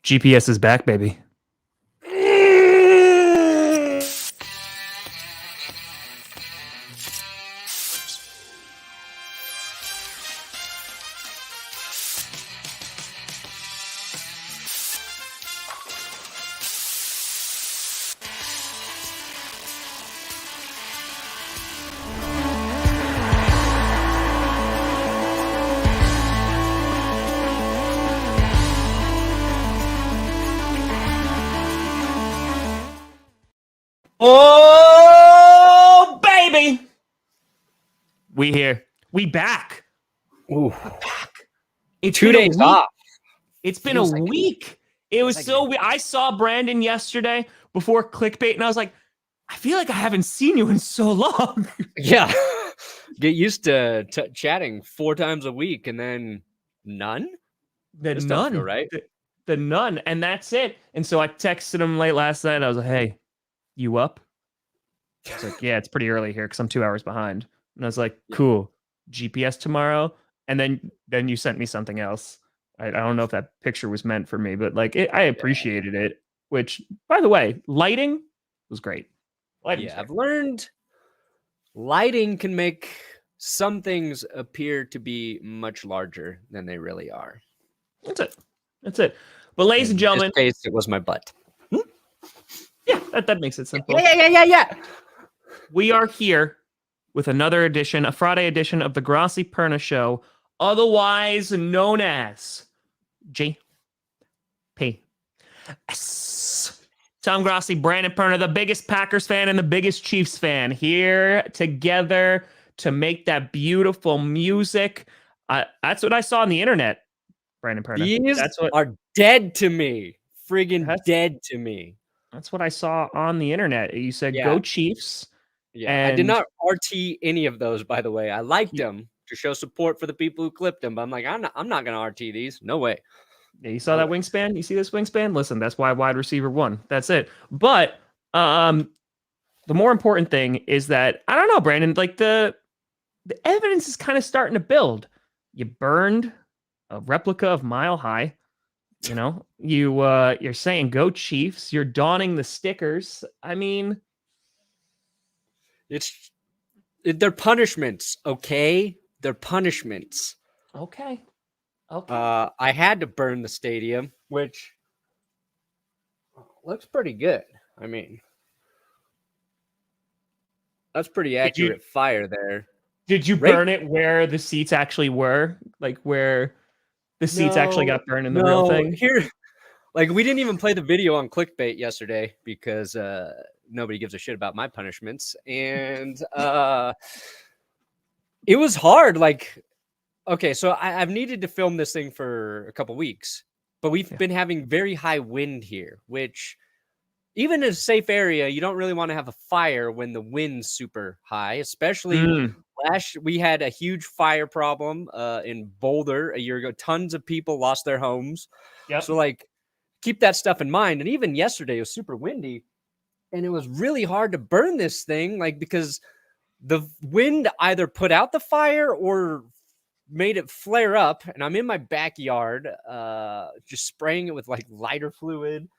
GPS is back, baby. Oh, baby. We here. We back. Ooh. Back. It's 2 days off. It's been a week. It was so weird. I saw Brandon yesterday before clickbait, and I was like, I feel like I haven't seen you in so long. Yeah. Get used to chatting 4 times a week, and then none? The This none. don't feel right. The none. And that's it. And so I texted him late last night. I was like, hey, you up? It's like, yeah, it's pretty early here because I'm 2 hours behind. And I was like, cool. GPS tomorrow. And then you sent me something else. I don't know if that picture was meant for me, but like I appreciated it. Which, by the way, lighting was great. I've learned lighting can make some things appear to be much larger than they really are. That's it. But ladies and gentlemen, in this case, it was my butt. Yeah, that makes it simple. Yeah. We are here with another edition, a Friday edition of the Grossi Perna Show, otherwise known as GP. Tom Grossi, Brandon Perna, the biggest Packers fan and the biggest Chiefs fan, here together to make that beautiful music. That's what I saw on the internet, Brandon Perna. These are dead to me. Friggin' dead to me. That's what I saw on the internet. You said, go Chiefs. Yeah, and I did not RT any of those, by the way. I liked them to show support for the people who clipped them, but I'm like, I'm not going to RT these. No way. Yeah, you saw that wingspan? You see this wingspan? Listen, that's why wide receiver won. That's it. But the more important thing is that, I don't know, Brandon, like the evidence is kind of starting to build. You burned a replica of Mile High. You know, you're saying go Chiefs. You're donning the stickers. I mean, they're punishments, okay? They're punishments. Okay. I had to burn the stadium, which looks pretty good. I mean, that's pretty accurate fire there. Did you burn it where the seats actually were? Like where the seats actually got burned in the real thing? Here, like we didn't even play the video on clickbait yesterday because nobody gives a shit about my punishments. And it was hard. Like, okay, so I've needed to film this thing for a couple weeks, but we've been having very high wind here, which even in a safe area, you don't really want to have a fire when the wind's super high, especially we had a huge fire problem in Boulder a year ago. Tons of people lost their homes. Yep. So like keep that stuff in mind. And even yesterday it was super windy and it was really hard to burn this thing, like because the wind either put out the fire or made it flare up. And I'm in my backyard just spraying it with like lighter fluid.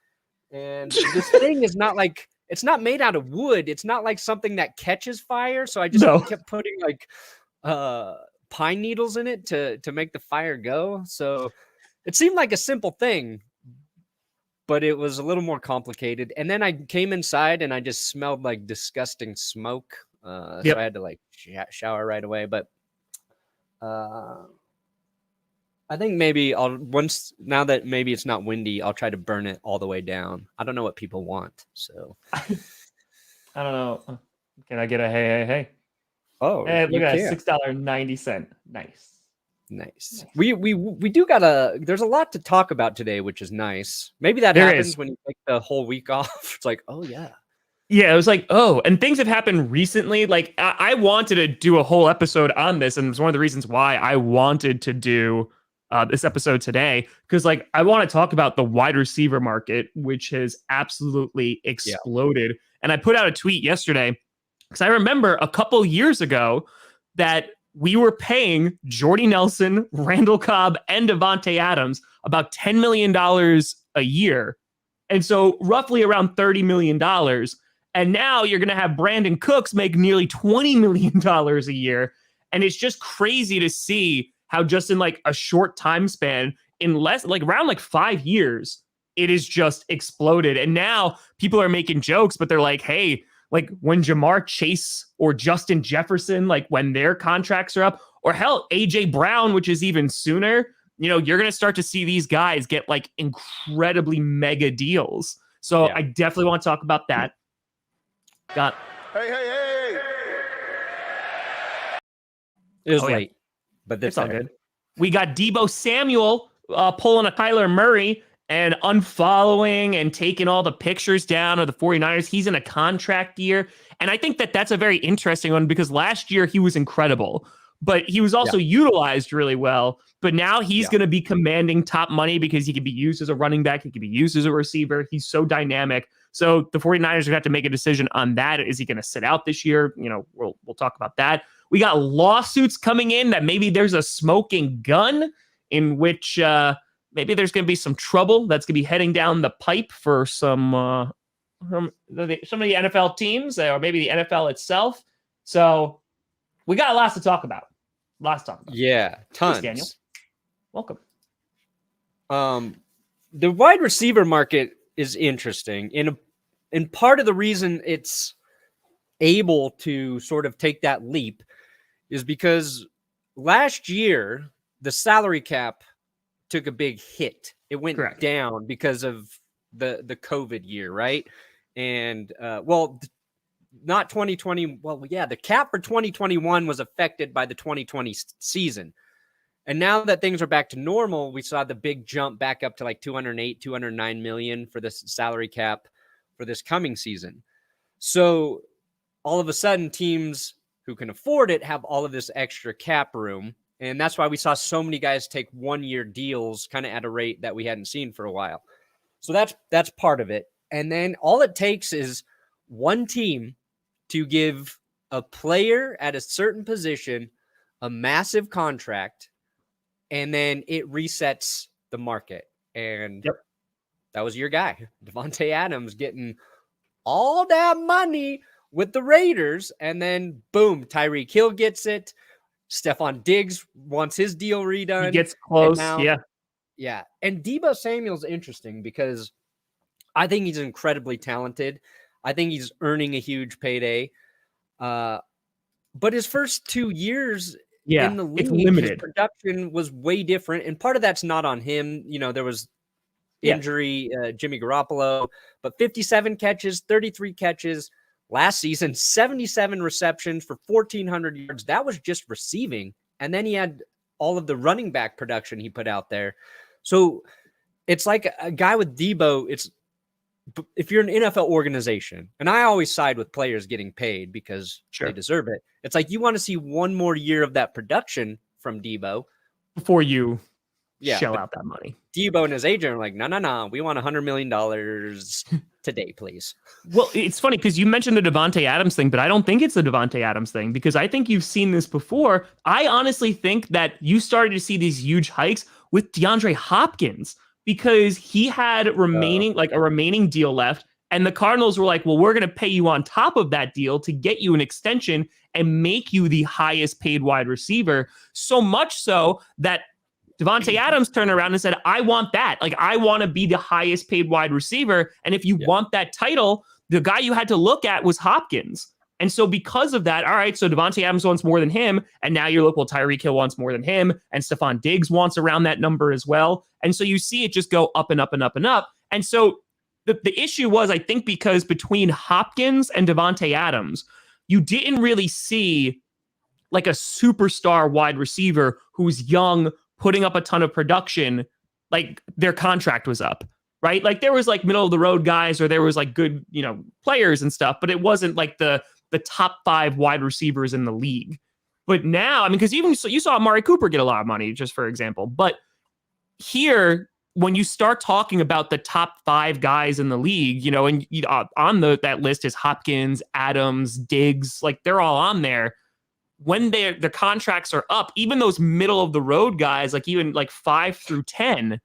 And this thing is not like, it's not made out of wood. It's not like something that catches fire. So I just kept putting like pine needles in it to make the fire go. So it seemed like a simple thing, but it was a little more complicated. And then I came inside and I just smelled like disgusting smoke. So I had to like shower right away. But I think maybe now that maybe it's not windy, I'll try to burn it all the way down. I don't know what people want, so I don't know. Can I get a hey? Oh, hey, look at that, $6.90. Nice. We do there's a lot to talk about today, which is nice. Maybe that happens when you take the whole week off. It's like, oh yeah. Yeah, it was like, and things have happened recently. Like I wanted to do a whole episode on this, and it's one of the reasons why I wanted to do this episode today, because like I want to talk about the wide receiver market, which has absolutely exploded. And I put out a tweet yesterday because I remember a couple years ago that we were paying Jordy Nelson, Randall Cobb, and Devontae Adams about $10 million a year. And so roughly around $30 million. And now you're going to have Brandin Cooks make nearly $20 million a year. And it's just crazy to see how just in like a short time span, in less like around like 5 years, it is just exploded. And now people are making jokes, but they're like, hey, like when Jamar Chase or Justin Jefferson, like when their contracts are up, or hell, AJ Brown, which is even sooner, you're going to start to see these guys get like incredibly mega deals. So I definitely want to talk about that. Hey. It was late, but it's all good. We got Deebo Samuel pulling a Kyler Murray and unfollowing and taking all the pictures down of the 49ers. He's in a contract year. And I think that that's a very interesting one because last year he was incredible, but he was also utilized really well. But now he's going to be commanding top money because he can be used as a running back. He can be used as a receiver. He's so dynamic. So the 49ers are going to have to make a decision on that. Is he going to sit out this year? We'll talk about that. We got lawsuits coming in that maybe there's a smoking gun in which maybe there's going to be some trouble that's going to be heading down the pipe for some of the NFL teams or maybe the NFL itself. So we got lots to talk about. Yeah, tons. Thanks, Daniel. Welcome. The wide receiver market is interesting. And part of the reason it's able to sort of take that leap is because last year, the salary cap took a big hit. It went down because of the COVID year, right? And, not 2020. Well, yeah, the cap for 2021 was affected by the 2020 season. And now that things are back to normal, we saw the big jump back up to like 208, 209 million for this salary cap for this coming season. So all of a sudden, teams who can afford it have all of this extra cap room. And that's why we saw so many guys take 1-year deals kind of at a rate that we hadn't seen for a while. So that's part of it. And then all it takes is one team to give a player at a certain position a massive contract, and then it resets the market. And that was your guy, Davante Adams, getting all that money with the Raiders, and then boom, Tyreek Hill gets it. Stefon Diggs wants his deal redone. He gets close, Yeah. And Deebo Samuel's interesting because I think he's incredibly talented. I think he's earning a huge payday. But his first 2 years in the league, his production was way different. And part of that's not on him. There was injury, Jimmy Garoppolo, but 57 catches, 33 catches. Last season, 77 receptions for 1,400 yards. That was just receiving. And then he had all of the running back production he put out there. So it's like a guy with Deebo. If you're an NFL organization, and I always side with players getting paid because they deserve it. It's like you want to see one more year of that production from Deebo before you shell out that money. Deebo and his agent are like, no, we want $100 million today, please. Well, it's funny because you mentioned the Davante Adams thing, but I don't think it's the Davante Adams thing because I think you've seen this before. I honestly think that you started to see these huge hikes with DeAndre Hopkins because he had a remaining deal left. And the Cardinals were like, well, we're going to pay you on top of that deal to get you an extension and make you the highest paid wide receiver. So much so that Davante Adams turned around and said, I want that. Like, I want to be the highest paid wide receiver. And if you want that title, the guy you had to look at was Hopkins. And so because of that, all right, so Davante Adams wants more than him. And now you're like, well, Tyreek Hill wants more than him. And Stefon Diggs wants around that number as well. And so you see it just go up and up and up and up. And so the issue was, I think, because between Hopkins and Davante Adams, you didn't really see like a superstar wide receiver who's young, putting up a ton of production, like their contract was up, right? Like there was like middle of the road guys or there was like good, players and stuff, but it wasn't like the top 5 wide receivers in the league. But now, I mean, because even you saw Amari Cooper get a lot of money, just for example. But here, when you start talking about the top 5 guys in the league, and on that list is Hopkins, Adams, Diggs, like they're all on there. When their contracts are up, even those middle of the road guys, like even like 5 through 10,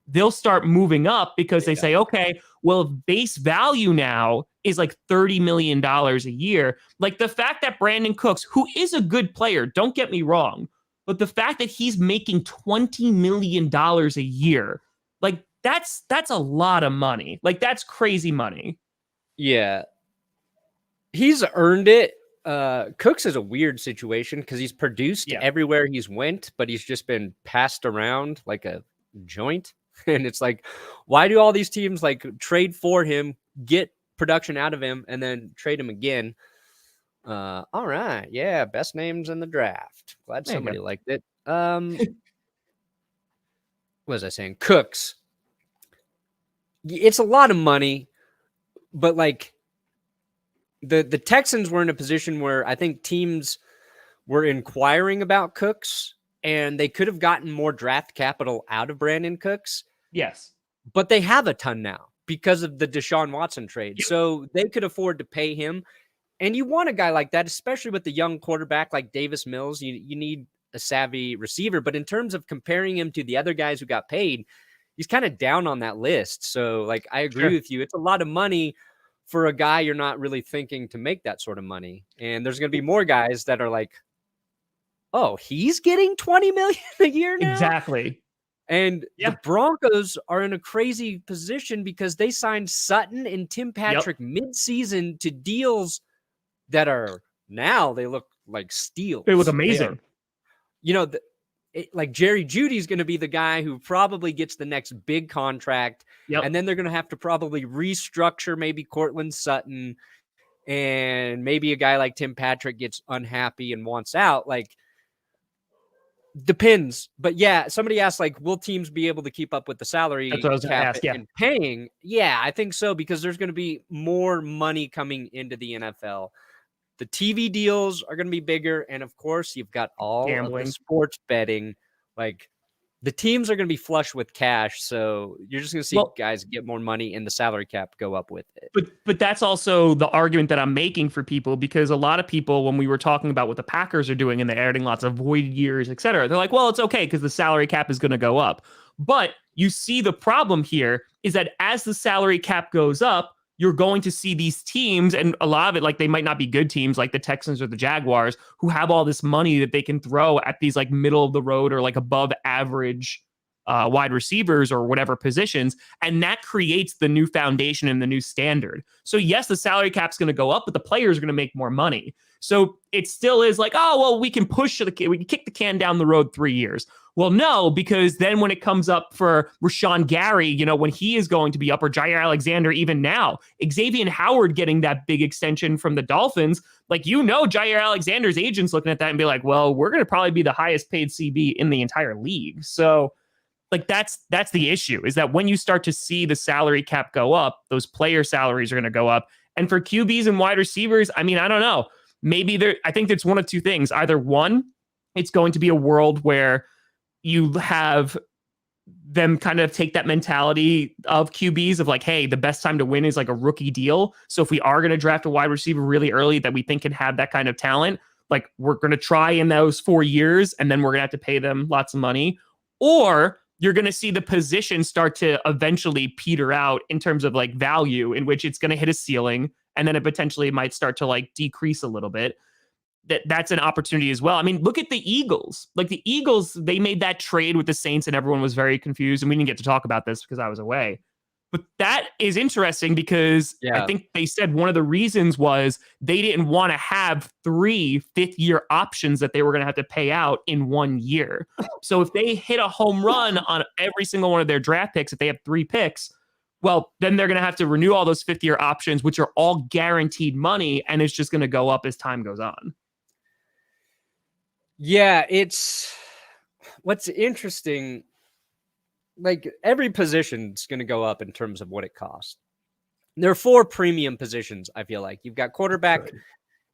they'll start moving up because they Yeah. say, okay, well, base value now is like $30 million a year. Like the fact that Brandin Cooks, who is a good player, don't get me wrong, but the fact that he's making $20 million a year, like that's a lot of money. Like that's crazy money. Yeah. He's earned it. Cooks is a weird situation because he's produced everywhere he's went, but he's just been passed around like a joint. And it's like, why do all these teams like trade for him, get production out of him, and then trade him again? All right. Yeah. Best names in the draft. Glad somebody liked it. What was I saying? Cooks. It's a lot of money, but like the Texans were in a position where I think teams were inquiring about Cooks and they could have gotten more draft capital out of Brandin Cooks. Yes. But they have a ton now because of the Deshaun Watson trade. Yep. So they could afford to pay him. And you want a guy like that, especially with the young quarterback like Davis Mills. You need a savvy receiver. But in terms of comparing him to the other guys who got paid, he's kind of down on that list. So, like, I agree with you. It's a lot of money for a guy you're not really thinking to make that sort of money. And there's going to be more guys that are like, oh, he's getting $20 million a year now? Exactly. And the Broncos are in a crazy position because they signed Sutton and Tim Patrick mid-season to deals that are now they look like steals. They look amazing. Like Jerry Jeudy's going to be the guy who probably gets the next big contract. And then they're going to have to probably restructure maybe Cortland Sutton, and maybe a guy like Tim Patrick gets unhappy and wants out. Like, depends. But yeah, somebody asked, like, will teams be able to keep up with the salary cap and paying? Yeah, I think so, because there's going to be more money coming into the NFL. The TV deals are going to be bigger. And of course, you've got all gambling, of the sports betting. Like, the teams are going to be flush with cash. So you're just going to see guys get more money and the salary cap go up with it. But that's also the argument that I'm making for people, because a lot of people, when we were talking about what the Packers are doing and they're adding lots of void years, et cetera, they're like, well, it's okay because the salary cap is going to go up. But you see, the problem here is that as the salary cap goes up, you're going to see these teams, and a lot of it, like, they might not be good teams like the Texans or the Jaguars, who have all this money that they can throw at these like middle of the road or like above average wide receivers or whatever positions. And that creates the new foundation and the new standard. So yes, the salary cap's going to go up, but the players are going to make more money. So it still is like, oh, well, we can kick the can down the road 3 years. Well, no, because then when it comes up for Rashawn Gary, when he is going to be up, or Jair Alexander, even now, Xavier Howard getting that big extension from the Dolphins, like, Jair Alexander's agent's looking at that and be like, well, we're going to probably be the highest paid CB in the entire league. So, like, that's the issue, is that when you start to see the salary cap go up, those player salaries are going to go up. And for QBs and wide receivers, I mean, I don't know. Maybe I think it's one of two things. Either one, it's going to be a world where you have them kind of take that mentality of QBs of like, hey, the best time to win is like a rookie deal. So if we are going to draft a wide receiver really early that we think can have that kind of talent, like, we're going to try in those 4 years and then we're going to have to pay them lots of money. Or you're going to see the position start to eventually peter out in terms of like value, in which it's going to hit a ceiling and then it potentially might start to like decrease a little bit. That's an opportunity as well. I mean, look at the Eagles. Like, the Eagles, they made that trade with the Saints and everyone was very confused. And we didn't get to talk about this because I was away. But that is interesting because I think they said one of the reasons was they didn't want to have 3 fifth-year options that they were going to have to pay out in 1 year. So if they hit a home run on every single one of their draft picks, if they have 3 picks, well, then they're going to have to renew all those fifth-year options, which are all guaranteed money, and it's just going to go up as time goes on. Yeah, it's what's interesting. Like, every position's going to go up in terms of what it costs. There are 4 premium positions, I feel like. You've got quarterback,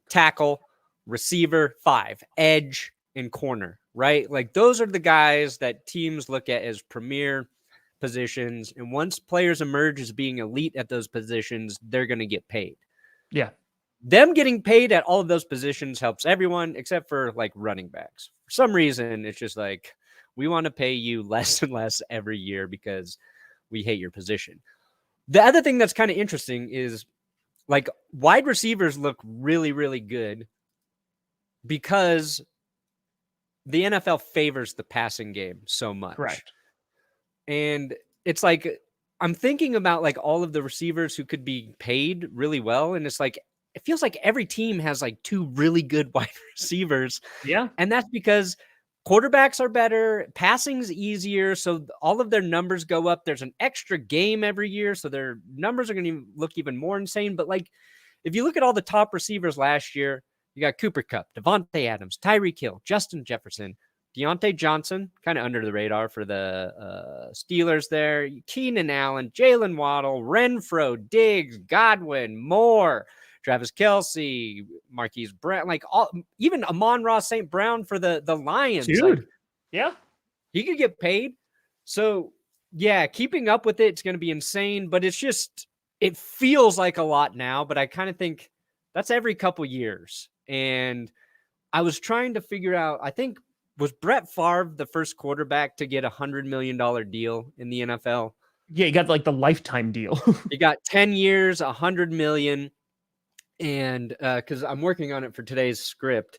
tackle, receiver, 5, edge, and corner, right? Like, those are the guys that teams look at as premier positions. And once players emerge as being elite at those positions, they're going to get paid. Yeah. Them getting paid at all of those positions helps everyone except for like running backs. For some reason, it's just like, We want to pay you less and less every year because we hate your position. The other thing that's kind of interesting is like wide receivers look really, really good because the NFL favors the passing game so much. Correct. And it's like, I'm thinking about like all of the receivers who could be paid really well. And it's like, it feels like every team has like two really good wide receivers. Yeah. And that's because quarterbacks are better, passing's easier. So all of their numbers go up. There's an extra game every year. So their numbers are going to look even more insane. But like, if you look at all the top receivers last year, you got Cooper Kupp, Devontae Adams, Tyreek Hill, Justin Jefferson, Deontay Johnson, kind of under the radar for the Steelers there. Keenan Allen, Jalen Waddle, Renfro, Diggs, Godwin, Moore, Travis Kelce, Marquise Brown, like all, even Amon-Ra St. Brown for the Lions. Dude. Like, yeah. he could get paid. So, yeah, keeping up with it's going to be insane, but it's just, it feels like a lot now, but I kind of think that's every couple years. And I was trying to figure out, I think, was Brett Favre the first quarterback to get $100 million deal in the NFL? Yeah, you got like the lifetime deal. He got 10 years, $100 million. And because I'm working on it for today's script.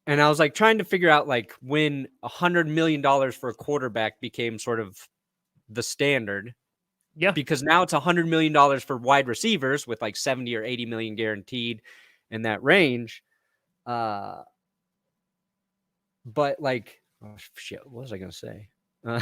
And I was like trying to figure out like when $100 million for a quarterback became sort of the standard. Yeah. Because now it's $100 million for wide receivers with like 70 or 80 million guaranteed in that range. But like, oh shit, what was I going to say? Well,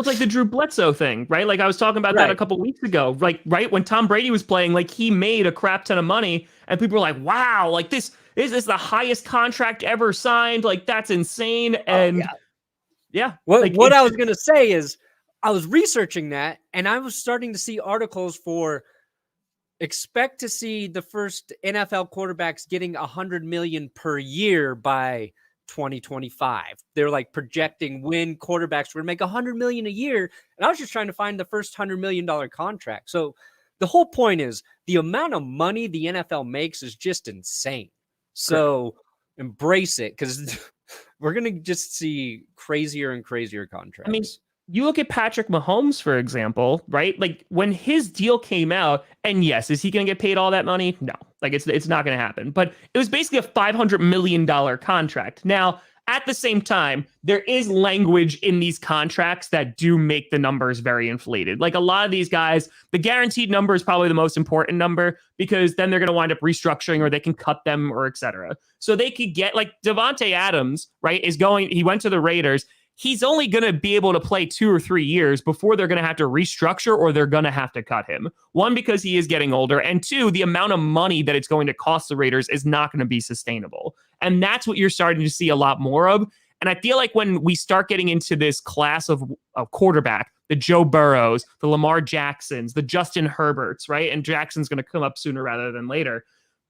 it's like the Drew Bledsoe thing, right? Like I was talking about that a couple weeks ago. Like, right when Tom Brady was playing, like he made a crap ton of money, and people were like, "Wow, like this is the highest contract ever signed. Like that's insane." And yeah, what I was gonna say is, I was researching that, and I was starting to see articles for expect to see the first NFL quarterbacks getting $100 million per year by 2025. They're like projecting when quarterbacks were going to make $100 million a year. And I was just trying to find the first $100 million contract. So the whole point is the amount of money the NFL makes is just insane. So embrace it, because we're going to just see crazier and crazier contracts. I mean, you look at Patrick Mahomes, for example, right? Like when his deal came out, and yes, is he going to get paid all that money? No, like it's not going to happen. But it was basically a $500 million contract. Now, at the same time, there is language in these contracts that do make the numbers very inflated. Like a lot of these guys, the guaranteed number is probably the most important number, because then they're going to wind up restructuring, or they can cut them, or et cetera. So they could get like Devontae Adams, right? He went to the Raiders. He's only going to be able to play 2 or 3 years before they're going to have to restructure, or they're going to have to cut him. One, because he is getting older, and two, the amount of money that it's going to cost the Raiders is not going to be sustainable. And that's what you're starting to see a lot more of. And I feel like when we start getting into this class of quarterback, the Joe Burrows, the Lamar Jacksons, the Justin Herberts, right? And Jackson's going to come up sooner rather than later.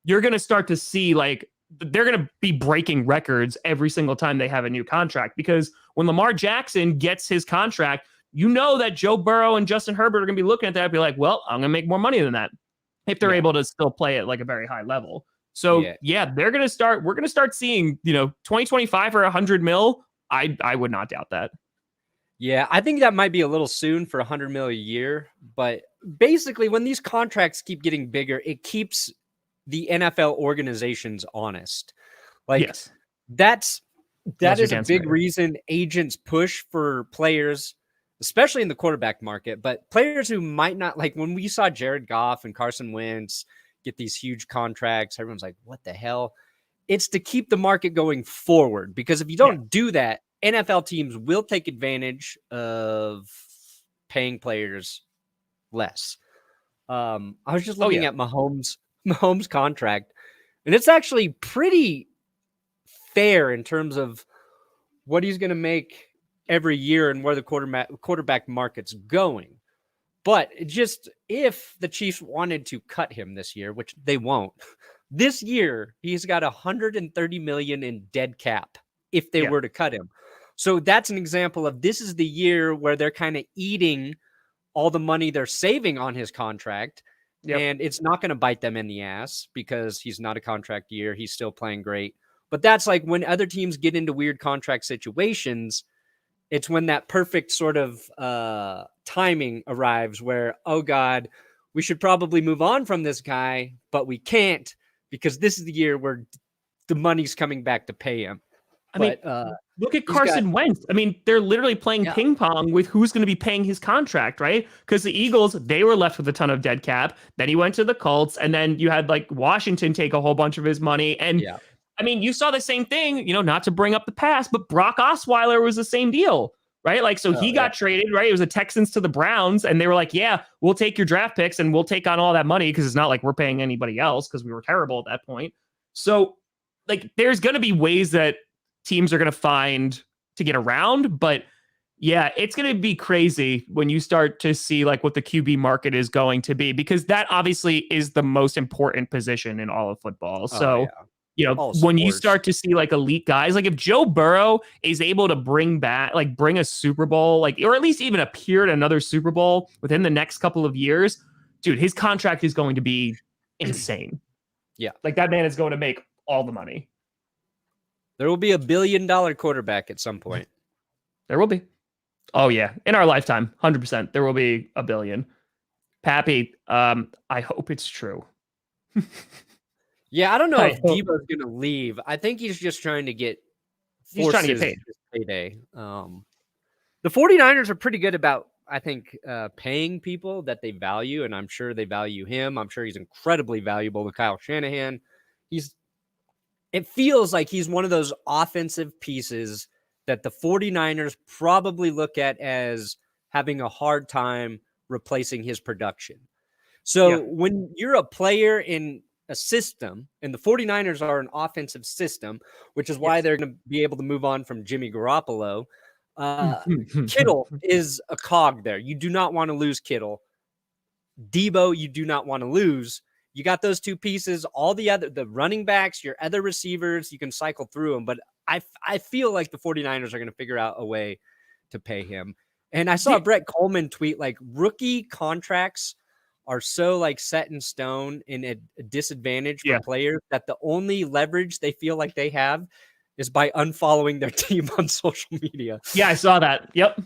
You're going to start to see like they're going to be breaking records every single time they have a new contract, because when Lamar Jackson gets his contract, you know that Joe Burrow and Justin Herbert are going to be looking at that and be like, well, I'm going to make more money than that if they're able to still play at like a very high level. So we're going to start seeing, 2025 for 100 mil. I would not doubt that. Yeah, I think that might be a little soon for 100 mil a year, but basically when these contracts keep getting bigger, it keeps the NFL organizations honest. Like that is a big reason agents push for players, especially in the quarterback market, but players who might not, like when we saw Jared Goff and Carson Wentz get these huge contracts, everyone's like, what the hell? It's to keep the market going forward, because if you don't do that, NFL teams will take advantage of paying players less. I was just looking at Mahomes' contract, and it's actually pretty fair in terms of what he's going to make every year and where the quarterback market's going. But just if the Chiefs wanted to cut him this year, which they won't, this year he's got $130 million in dead cap if they were to cut him. So that's an example of, this is the year where they're kind of eating all the money they're saving on his contract. And it's not going to bite them in the ass, because he's not a contract year. He's still playing great. But that's like when other teams get into weird contract situations, it's when that perfect sort of timing arrives where, oh God, we should probably move on from this guy, but we can't because this is the year where the money's coming back to pay him. I mean, look at Carson Wentz. I mean, they're literally playing ping pong with who's going to be paying his contract, right? Because the Eagles, they were left with a ton of dead cap. Then he went to the Colts, and then you had like Washington take a whole bunch of his money. And I mean, you saw the same thing, not to bring up the past, but Brock Osweiler was the same deal, right? Like, so he got traded, right? It was the Texans to the Browns, and they were like, yeah, we'll take your draft picks and we'll take on all that money because it's not like we're paying anybody else because we were terrible at that point. So, like, there's going to be ways that teams are going to find to get around, but yeah, it's going to be crazy when you start to see like what the QB market is going to be, because that obviously is the most important position in all of football. So, when you start to see like elite guys, like if Joe Burrow is able to bring a Super Bowl, like, or at least even appear at another Super Bowl within the next couple of years, dude, his contract is going to be insane. Yeah. Like that man is going to make all the money. There will be $1 billion quarterback at some point. There will be. Oh yeah. In our lifetime, 100%. There will be $1 billion. Pappy, I hope it's true. Yeah, I don't know if Deebo's going to leave. I think he's just trying to get paid. Payday. The 49ers are pretty good about, I think, paying people that they value, and I'm sure they value him. I'm sure he's incredibly valuable to Kyle Shanahan. It feels like he's one of those offensive pieces that the 49ers probably look at as having a hard time replacing his production. So when you're a player in a system, and the 49ers are an offensive system, which is why they're going to be able to move on from Jimmy Garoppolo. Kittle is a cog there. You do not want to lose Kittle. Deebo, you do not want to lose. You got those two pieces, all the running backs, your other receivers, you can cycle through them. But I feel like the 49ers are going to figure out a way to pay him. And I saw Brett Coleman tweet, like, rookie contracts are so like set in stone in a disadvantage for players that the only leverage they feel like they have is by unfollowing their team on social media. Yeah, I saw that. Yep.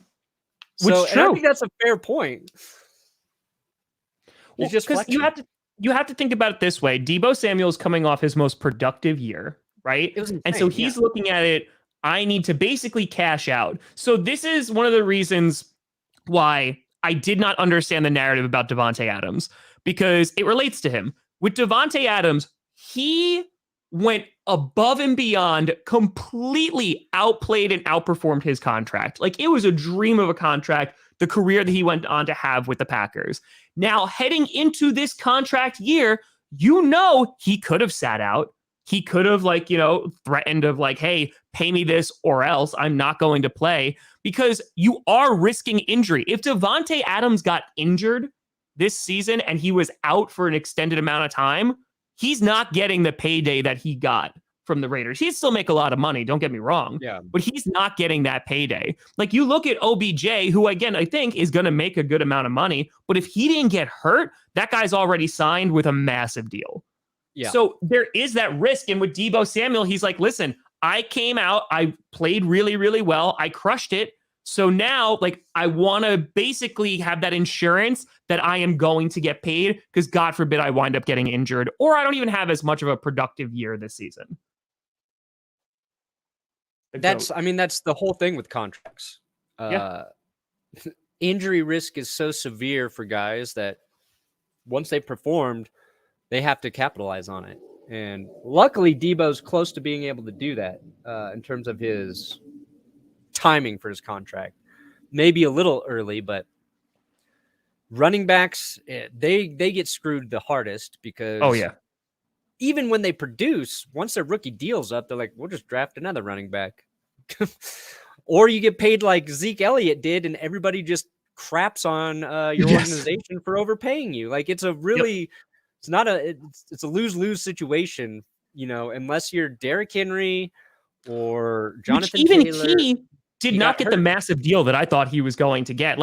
So and I think that's a fair point. Well, because you have to think about it this way. Deebo Samuel is coming off his most productive year, right? And so he's looking at it, I need to basically cash out. So this is one of the reasons why I did not understand the narrative about Davante Adams, because it relates to him. With Davante Adams, he went above and beyond, completely outplayed and outperformed his contract. Like, it was a dream of a contract, the career that he went on to have with the Packers. Now, heading into this contract year, he could have sat out. He could have, threatened of hey, pay me this or else I'm not going to play, because you are risking injury. If Davante Adams got injured this season and he was out for an extended amount of time, he's not getting the payday that he got from the Raiders. He'd still make a lot of money, don't get me wrong. Yeah. But he's not getting that payday. Like, you look at OBJ, who, again, I think is going to make a good amount of money, but if he didn't get hurt, that guy's already signed with a massive deal. Yeah. So there is that risk. And with Deebo Samuel, he's like, listen, I came out, I played really, really well, I crushed it. So now, I want to basically have that insurance that I am going to get paid, because God forbid I wind up getting injured, or I don't even have as much of a productive year this season. That's the whole thing with contracts. Injury risk is so severe for guys that once they've performed, they have to capitalize on it. And luckily, Deebo's close to being able to do that in terms of his timing for his contract. Maybe a little early, but running backs, they get screwed the hardest, because even when they produce, once their rookie deal's up, they're like, we'll just draft another running back. Or you get paid like Zeke Elliott did, and everybody just craps on your organization for overpaying you. Like, it's a really, it's a lose-lose situation, unless you're Derrick Henry or Jonathan Taylor. He did not get the massive deal that I thought he was going to get.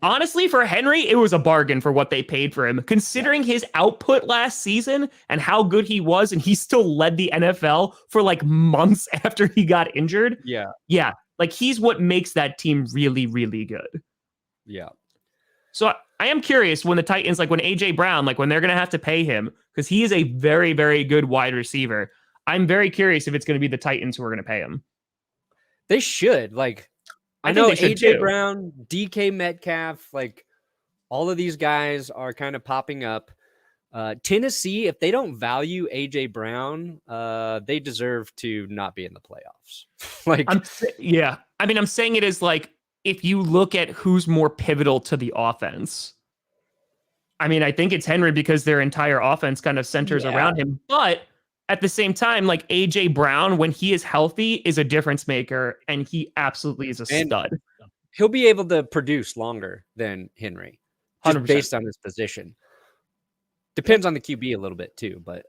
Honestly, for Henry, it was a bargain for what they paid for him, considering his output last season and how good he was. And he still led the NFL for months after he got injured. Yeah. Like he's what makes that team really, really good. Yeah. So I am curious when the Titans, like when AJ Brown, like when they're going to have to pay him because he is a very, very good wide receiver. I'm very curious if it's going to be the Titans who are going to pay him. They should. Like, I think know they should AJ too. Brown, DK Metcalf, like all of these guys are kind of popping up. Tennessee, if they don't value AJ Brown, they deserve to not be in the playoffs. Like, I mean, I'm saying it as like if you look at who's more pivotal to the offense. I mean, I think it's Henry because their entire offense kind of centers around him. But at the same time, like AJ Brown, when he is healthy, is a difference maker, and he absolutely is a stud. He'll be able to produce longer than Henry, just 100%. based on his position. Depends on the QB a little bit too, but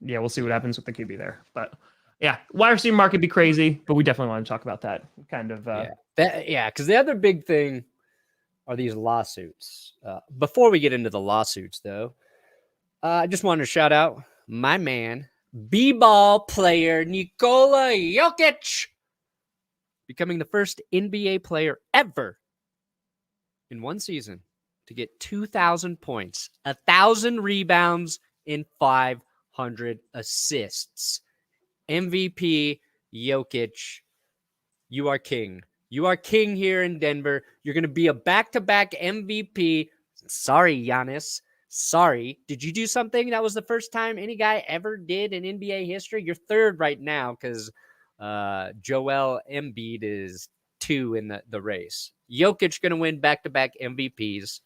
yeah, we'll see what happens with the QB there. But yeah, wide receiver market be crazy, but we definitely want to talk about that kind of. Because the other big thing are these lawsuits. Before we get into the lawsuits, though, I just wanted to shout out my man, B-ball player Nikola Jokic, becoming the first NBA player ever in one season to get 2,000 points, 1,000 rebounds, and 500 assists. MVP Jokic, you are king. You are king here in Denver. You're going to be a back-to-back MVP. Sorry, Giannis. Sorry. Did you do something that was the first time any guy ever did in NBA history? You're third right now because Joel Embiid is 2 in the race. Jokic going to win back-to-back MVPs.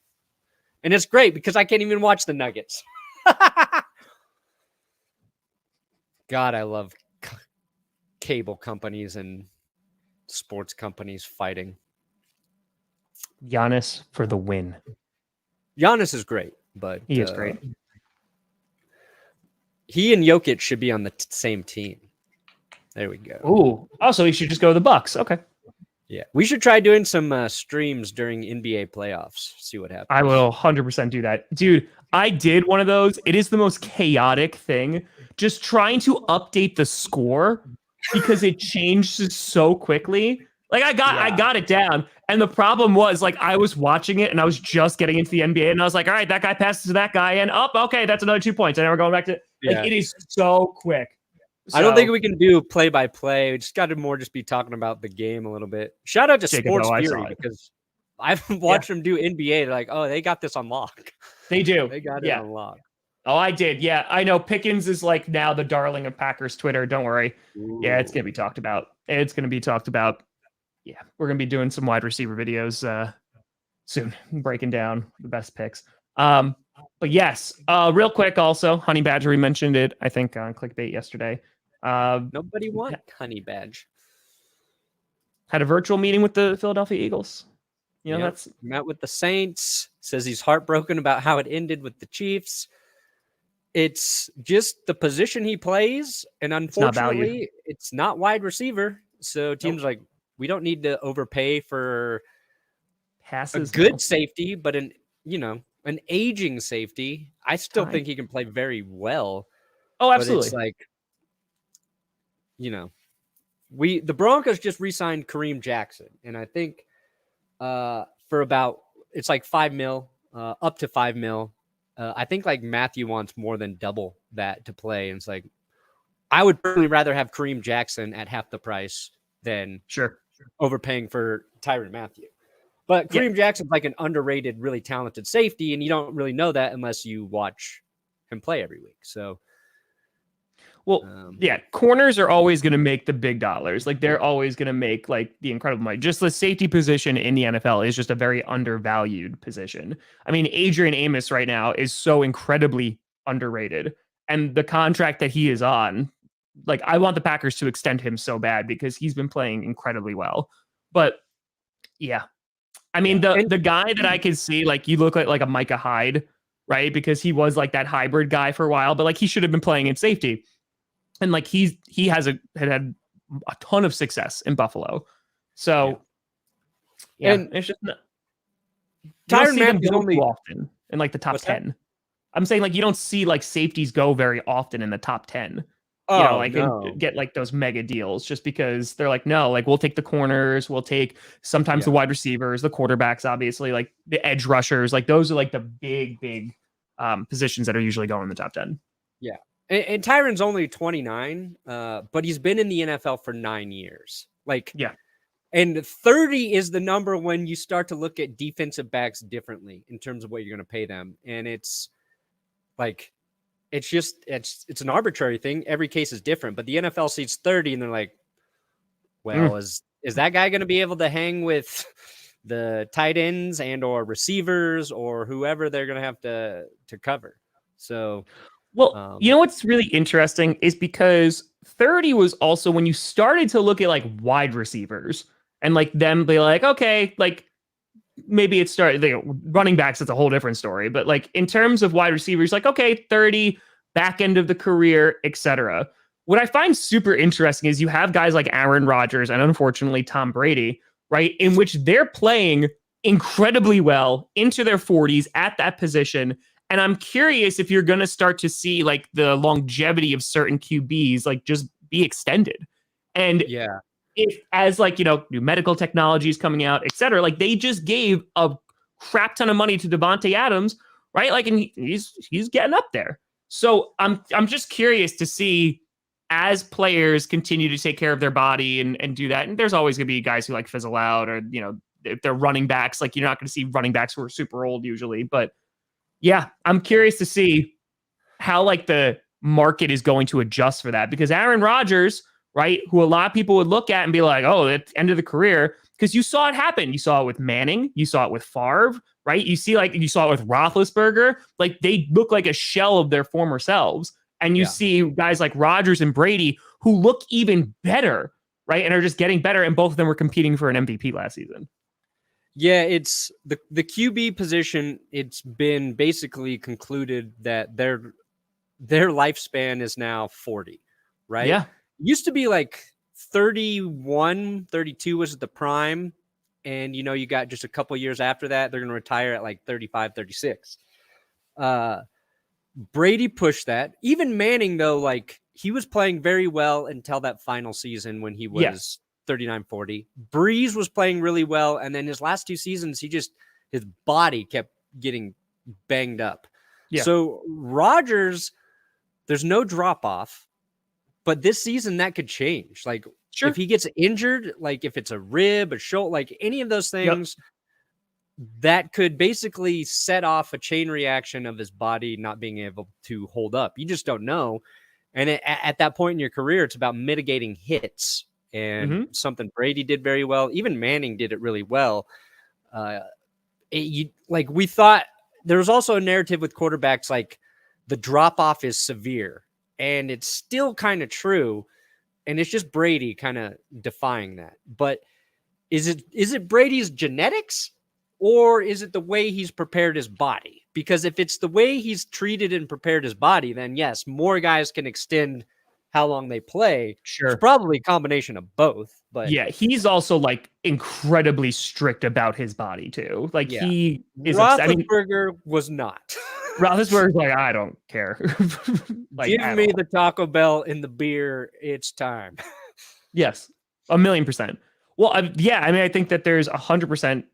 And it's great because I can't even watch the Nuggets. God, I love cable companies and sports companies fighting. Giannis for the win. Giannis is great, but he is great. He and Jokic should be on the same team. There we go. Ooh. Also, he should just go to the Bucks. Okay. Yeah. We should try doing some streams during NBA playoffs. See what happens. I will 100% do that. Dude, I did one of those. It is the most chaotic thing. Just trying to update the score because it changed so quickly. Like I got it down. And the problem was like I was watching it and I was just getting into the NBA and I was like, all right, that guy passes to that guy and okay, that's another 2 points. And now we're going back to it is so quick. So, I don't think we can do play-by-play. We just got to more just be talking about the game a little bit. Shout out to Sports Fury because I've watched them do NBA. They're like, oh, they got this on lock. They do. They got it on lock. Oh, I did. Yeah, I know. Pickens is like now the darling of Packers Twitter. Don't worry. Ooh. Yeah, it's going to be talked about. It's going to be talked about. Yeah, we're going to be doing some wide receiver videos soon, breaking down the best picks. But yes, real quick also, Honey Badger, we mentioned it, I think, on Clickbait yesterday. Nobody wants Honey Badge. Had a virtual meeting with the Philadelphia Eagles. You know, that's met with the Saints. Says he's heartbroken about how it ended with the Chiefs. It's just the position he plays, and unfortunately, it's not wide receiver. So teams like, we don't need to overpay for passes. A good safety, but an aging safety. I still think he can play very well. Oh, absolutely. But it's like, the Broncos just re-signed Kareem Jackson, and I think for about it's like $5 million, up to $5 million. I think like Matthew wants more than double that to play, and it's like I would personally rather have Kareem Jackson at half the price than overpaying for Tyrann Mathieu. But Kareem Jackson's like an underrated, really talented safety, and you don't really know that unless you watch him play every week. So. Corners are always going to make the big dollars. Like they're always going to make like the incredible money. Just the safety position in the NFL is just a very undervalued position. I mean, Adrian Amos right now is so incredibly underrated, and the contract that he is on, like I want the Packers to extend him so bad because he's been playing incredibly well. But yeah, I mean the guy that I can see, like you look like a Micah Hyde, right? Because he was like that hybrid guy for a while, but like he should have been playing in safety. And like he had a ton of success in Buffalo, so and it's just Tyrann Mathieu only often in like the top 10. I'm saying like you don't see like safeties go very often in the top 10. Oh and no. get like those mega deals just because they're like, no, like we'll take the corners, we'll take sometimes the Yeah. wide receivers, the quarterbacks, obviously, like the edge rushers, like those are like the big positions that are usually going in the top 10. Yeah. And Tyron's only 29, but he's been in the NFL for 9 years. Like, Yeah. and 30 is the number when you start to look at defensive backs differently in terms of what you're going to pay them. And it's like, it's an arbitrary thing. Every case is different, but the NFL sees 30 and they're like, well, is that guy going to be able to hang with the tight ends and or receivers or whoever they're going to have to cover? So, Well, you know what's really interesting is because 30 was also when you started to look at like wide receivers and like them be like, okay, like maybe it started, running backs, it's a whole different story. But like in terms of wide receivers, like, okay, 30, back end of the career, etc. What I find super interesting is you have guys like Aaron Rodgers and unfortunately Tom Brady, right? In which they're playing incredibly well into their 40s at that position. And I'm curious if you're going to start to see like the longevity of certain QBs like just be extended. And yeah. if as like, new medical technologies coming out, et cetera, like they just gave a crap ton of money to Devontae Adams, right? Like, and he's getting up there. So I'm just curious to see as players continue to take care of their body and do that. And there's always going to be guys who like fizzle out or, if they're running backs, like you're not going to see running backs who are super old usually. But yeah, I'm curious to see how like the market is going to adjust for that because Aaron Rodgers, right, who a lot of people would look at and be like, oh, it's end of the career, because you saw it happen. You saw it with Manning, you saw it with Favre, right? You saw it with Roethlisberger. Like they look like a shell of their former selves. And you see guys like Rodgers and Brady who look even better, right? And are just getting better. And both of them were competing for an MVP last season. Yeah, it's the QB position. It's been basically concluded that their lifespan is now 40, right? Yeah. Used to be like 31, 32 was the prime. And, you got just a couple years after that, they're going to retire at like 35, 36. Brady pushed that. Even Manning, though, like he was playing very well until that final season when he was 39, 40. Breeze was playing really well. And then his last 2 seasons, his body kept getting banged up. Yeah. So Rodgers, there's no drop off, but this season that could change. Like if he gets injured, like if it's a rib, a shoulder, like any of those things, that could basically set off a chain reaction of his body not being able to hold up. You just don't know. And at that point in your career, it's about mitigating hits and something Brady did very well. Even Manning did it really well. We thought there was also a narrative with quarterbacks, like the drop off is severe, and it's still kind of true. And it's just Brady kind of defying that. But is it Brady's genetics? Or is it the way he's prepared his body? Because if it's the way he's treated and prepared his body, then yes, more guys can extend how long they play. Sure. It's probably a combination of both. But yeah, he's also like incredibly strict about his body too. Like he is Roethlisberger was not. Roethlisberger's like, I don't care. Like, give me the Taco Bell and the beer. It's time. Yes, 1,000,000%. Well, I think that there's 100%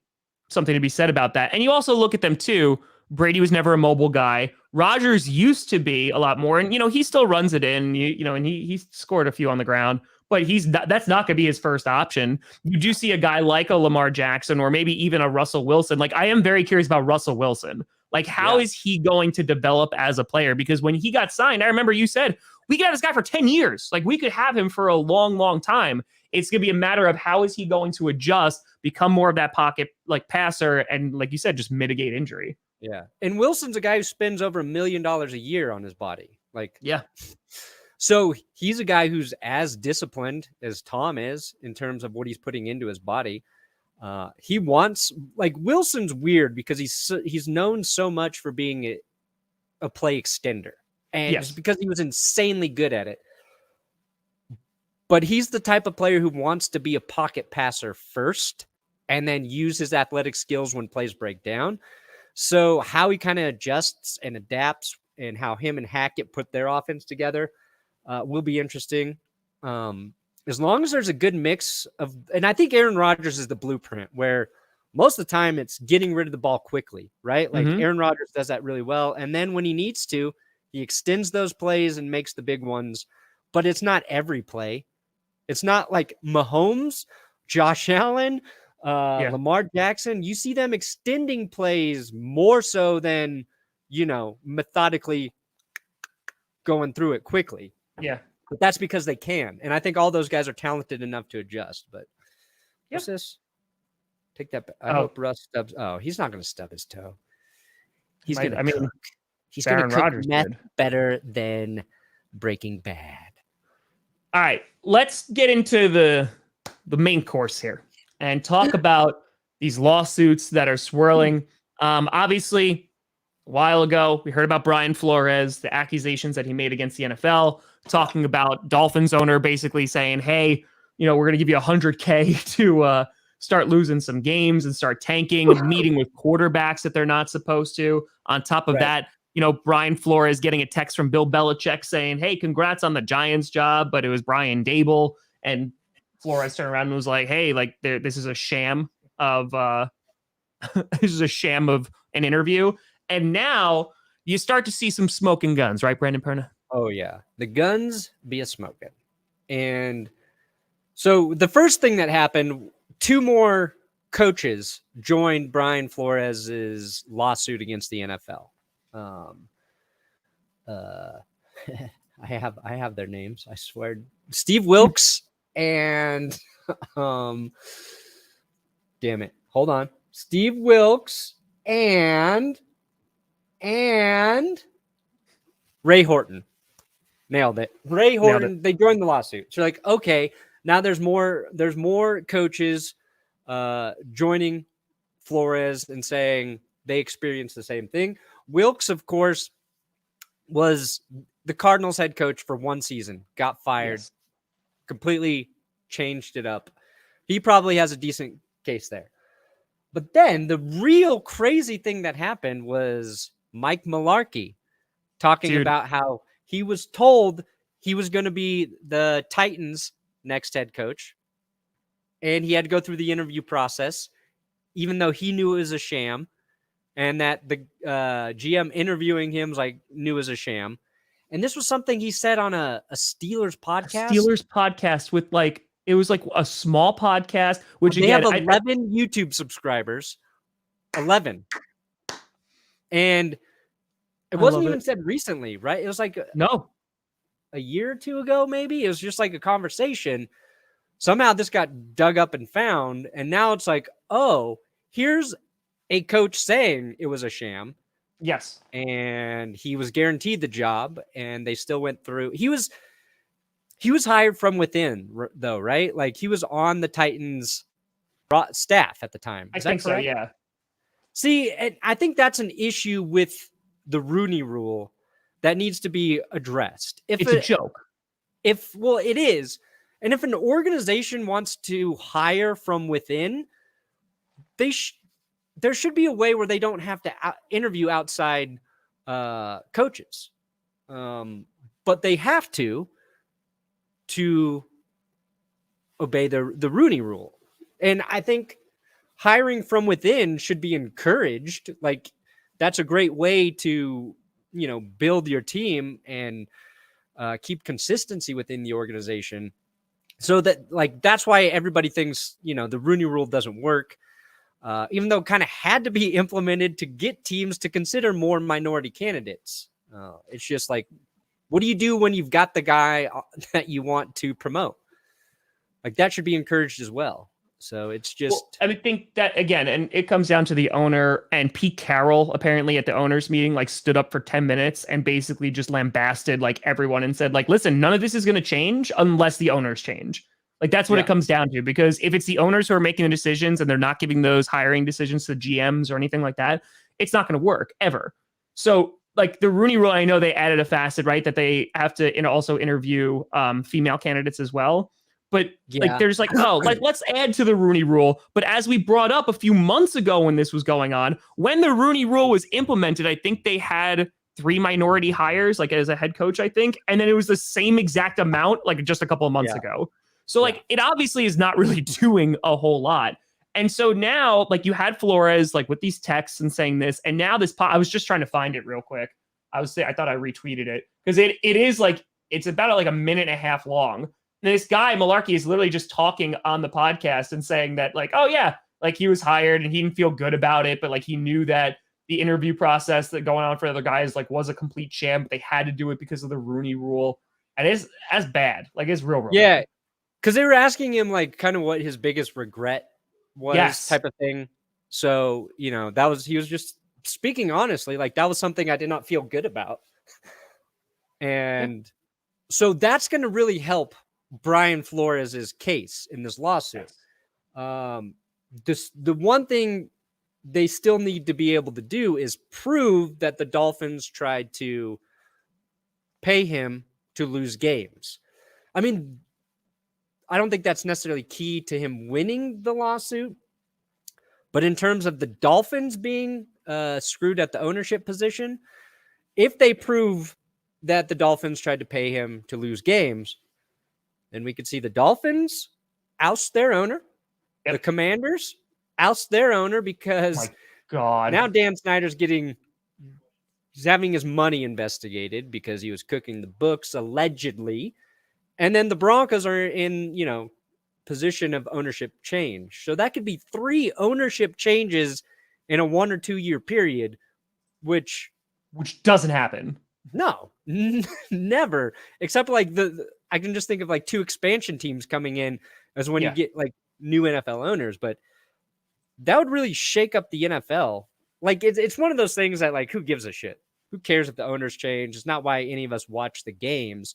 something to be said about that. And you also look at them too. Brady was never a mobile guy. Rodgers used to be a lot more, and he still runs it in. And he scored a few on the ground, but that's not going to be his first option. You do see a guy like a Lamar Jackson or maybe even a Russell Wilson. Like I am very curious about Russell Wilson. Like how is he going to develop as a player? Because when he got signed, I remember you said we could have this guy for 10 years. Like we could have him for a long, long time. It's going to be a matter of how is he going to adjust, become more of that pocket like passer, and like you said, just mitigate injury. Yeah. And Wilson's a guy who spends over $1 million a year on his body. Like, yeah. So he's a guy who's as disciplined as Tom is in terms of what he's putting into his body. He wants, like, Wilson's weird because he's known so much for being a play extender. And it's because he was insanely good at it. But he's the type of player who wants to be a pocket passer first and then use his athletic skills when plays break down. So how he kind of adjusts and adapts and how him and Hackett put their offense together, will be interesting. As long as there's a good mix of, and I think Aaron Rodgers is the blueprint where most of the time it's getting rid of the ball quickly, right? Like Aaron Rodgers does that really well. And then when he needs to, he extends those plays and makes the big ones, but it's not every play. It's not like Mahomes, Josh Allen, Lamar Jackson. You see them extending plays more so than, methodically going through it quickly. Yeah. But that's because they can. And I think all those guys are talented enough to adjust. But what's this? Take that back. I hope Russ stubs. Oh, he's not going to stub his toe. He's going to cook. He's going to cook meth better than Breaking Bad. All right. Let's get into the main course here and talk about these lawsuits that are swirling. Obviously, a while ago, we heard about Brian Flores, the accusations that he made against the NFL, talking about Dolphins owner basically saying, hey, we're going to give you $100K to start losing some games and start tanking and meeting with quarterbacks that they're not supposed to. On top of that, Brian Flores getting a text from Bill Belichick saying, hey, congrats on the Giants job, but it was Brian Dable. And Flores turned around and was like, hey, like this is a sham of this is a sham of an interview. And now you start to see some smoking guns, right, Brandon Perna? Oh, yeah. The guns be a smoking. And so the first thing that happened, 2 more coaches joined Brian Flores's lawsuit against the NFL. I have their names, I swear. Steve Wilkes and damn it. Hold on. Steve Wilkes and Ray Horton. Nailed it. Ray Horton, they joined the lawsuit. So like, okay, now there's more coaches joining Flores and saying they experienced the same thing. Wilkes, of course, was the Cardinals head coach for 1 season, got fired, completely changed it up. He probably has a decent case there. But then the real crazy thing that happened was Mike Mularkey talking about how he was told he was going to be the Titans' next head coach. And he had to go through the interview process, even though he knew it was a sham. And that the GM interviewing him knew it was a sham. And this was something he said on a Steelers podcast. Steelers podcast with it was like a small podcast, which they have 11 YouTube subscribers. 11. And it wasn't even said recently, right? It was like a year or 2 ago, maybe. It was just like a conversation. Somehow this got dug up and found. And now it's like, oh, here's a coach saying it was a sham. Yes. And he was guaranteed the job, and they still went through. He was hired from within, though, right? Like he was on the Titans staff at the time. I think so, yeah. See, and I think that's an issue with the Rooney Rule that needs to be addressed. It's a joke. It is. And if an organization wants to hire from within, there should be a way where they don't have to interview outside coaches. But they have to obey the Rooney Rule. And I think hiring from within should be encouraged. Like that's a great way to, build your team and keep consistency within the organization. So that that's why everybody thinks, the Rooney Rule doesn't work. Even though it kind of had to be implemented to get teams to consider more minority candidates. It's just like, what do you do when you've got the guy that you want to promote? Like that should be encouraged as well. So it's just... I think that, again, and it comes down to the owner, and Pete Carroll apparently at the owners meeting, stood up for 10 minutes and basically just lambasted everyone and said, listen, none of this is going to change unless the owners change. That's what it comes down to, because if it's the owners who are making the decisions and they're not giving those hiring decisions to GMs or anything like that, it's not going to work ever. So the Rooney Rule, I know they added a facet, right, that they have to also interview female candidates as well. But there's let's add to the Rooney Rule. But as we brought up a few months ago when this was going on, when the Rooney Rule was implemented, I think they had 3 minority hires, like as a head coach, I think. And then it was the same exact amount, like just a couple of months ago. So like, it obviously is not really doing a whole lot. And so now, like you had Flores, like with these texts and saying this, and now this, I was just trying to find it real quick. I thought I retweeted it because it is like, it's about like a minute and a half long. And this guy, Malarkey, is literally just talking on the podcast and saying that like, oh yeah, like he was hired and he didn't feel good about it, but like he knew that the interview process that going on for other guys like was a complete sham, but they had to do it because of the Rooney Rule. And it's as bad. Like it's real Yeah. bad. Because they were asking him like kind of what his biggest regret was, type of thing. So, you know, he was just speaking honestly, like that was something I did not feel good about. And so that's going to really help Brian Flores' case in this lawsuit. The one thing they still need to be able to do is prove that the Dolphins tried to pay him to lose games. I mean, I don't think that's necessarily key to him winning the lawsuit, but in terms of the Dolphins being screwed at the ownership position, if they prove that the Dolphins tried to pay him to lose games, then we could see the Dolphins oust their owner, the Commanders oust their owner, because now Dan Snyder's he's having his money investigated because he was cooking the books allegedly. And then the Broncos are in, you know, position of ownership change. So that could be 3 ownership changes in a 1 or 2 year period, which doesn't happen. No, never. Except like I can just think of like 2 expansion teams coming in as when you get like new NFL owners, but that would really shake up the NFL. Like it's one of those things that like, who gives a shit? Who cares if the owners change? It's not why any of us watch the games.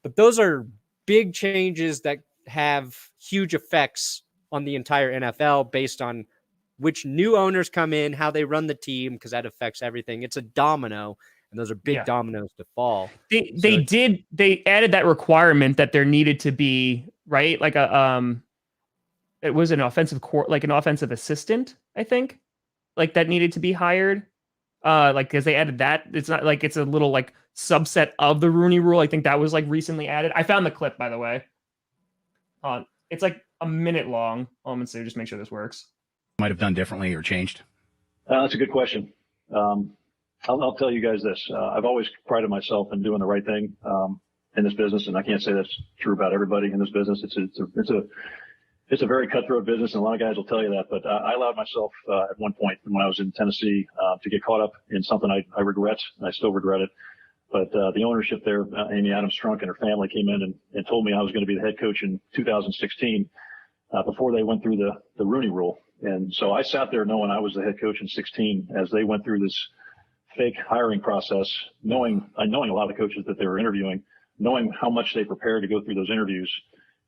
But those are big changes that have huge effects on the entire NFL based on which new owners come in, how they run the team, because that affects everything. It's a domino, and those are big dominoes to fall. They added that requirement that there needed to be, right? Like it was an offensive assistant, I think, like that needed to be hired. Like because they added that. It's not like it's a little like subset of the Rooney Rule. I think that was like recently added. I found the clip, by the way. It's like a minute long. Let's see, just make sure this works. Might have done differently or changed. That's a good question. I'll tell you guys this. I've always prided myself in doing the right thing in this business, and I can't say that's true about everybody in this business. It's a very cutthroat business, and a lot of guys will tell you that. But I allowed myself at one point when I was in Tennessee to get caught up in something I regret, and I still regret it. But the ownership there, Amy Adams Strunk and her family came in and told me I was going to be the head coach in 2016 before they went through the Rooney Rule. And so I sat there knowing I was the head coach in 16 as they went through this fake hiring process, knowing a lot of the coaches that they were interviewing, knowing how much they prepared to go through those interviews,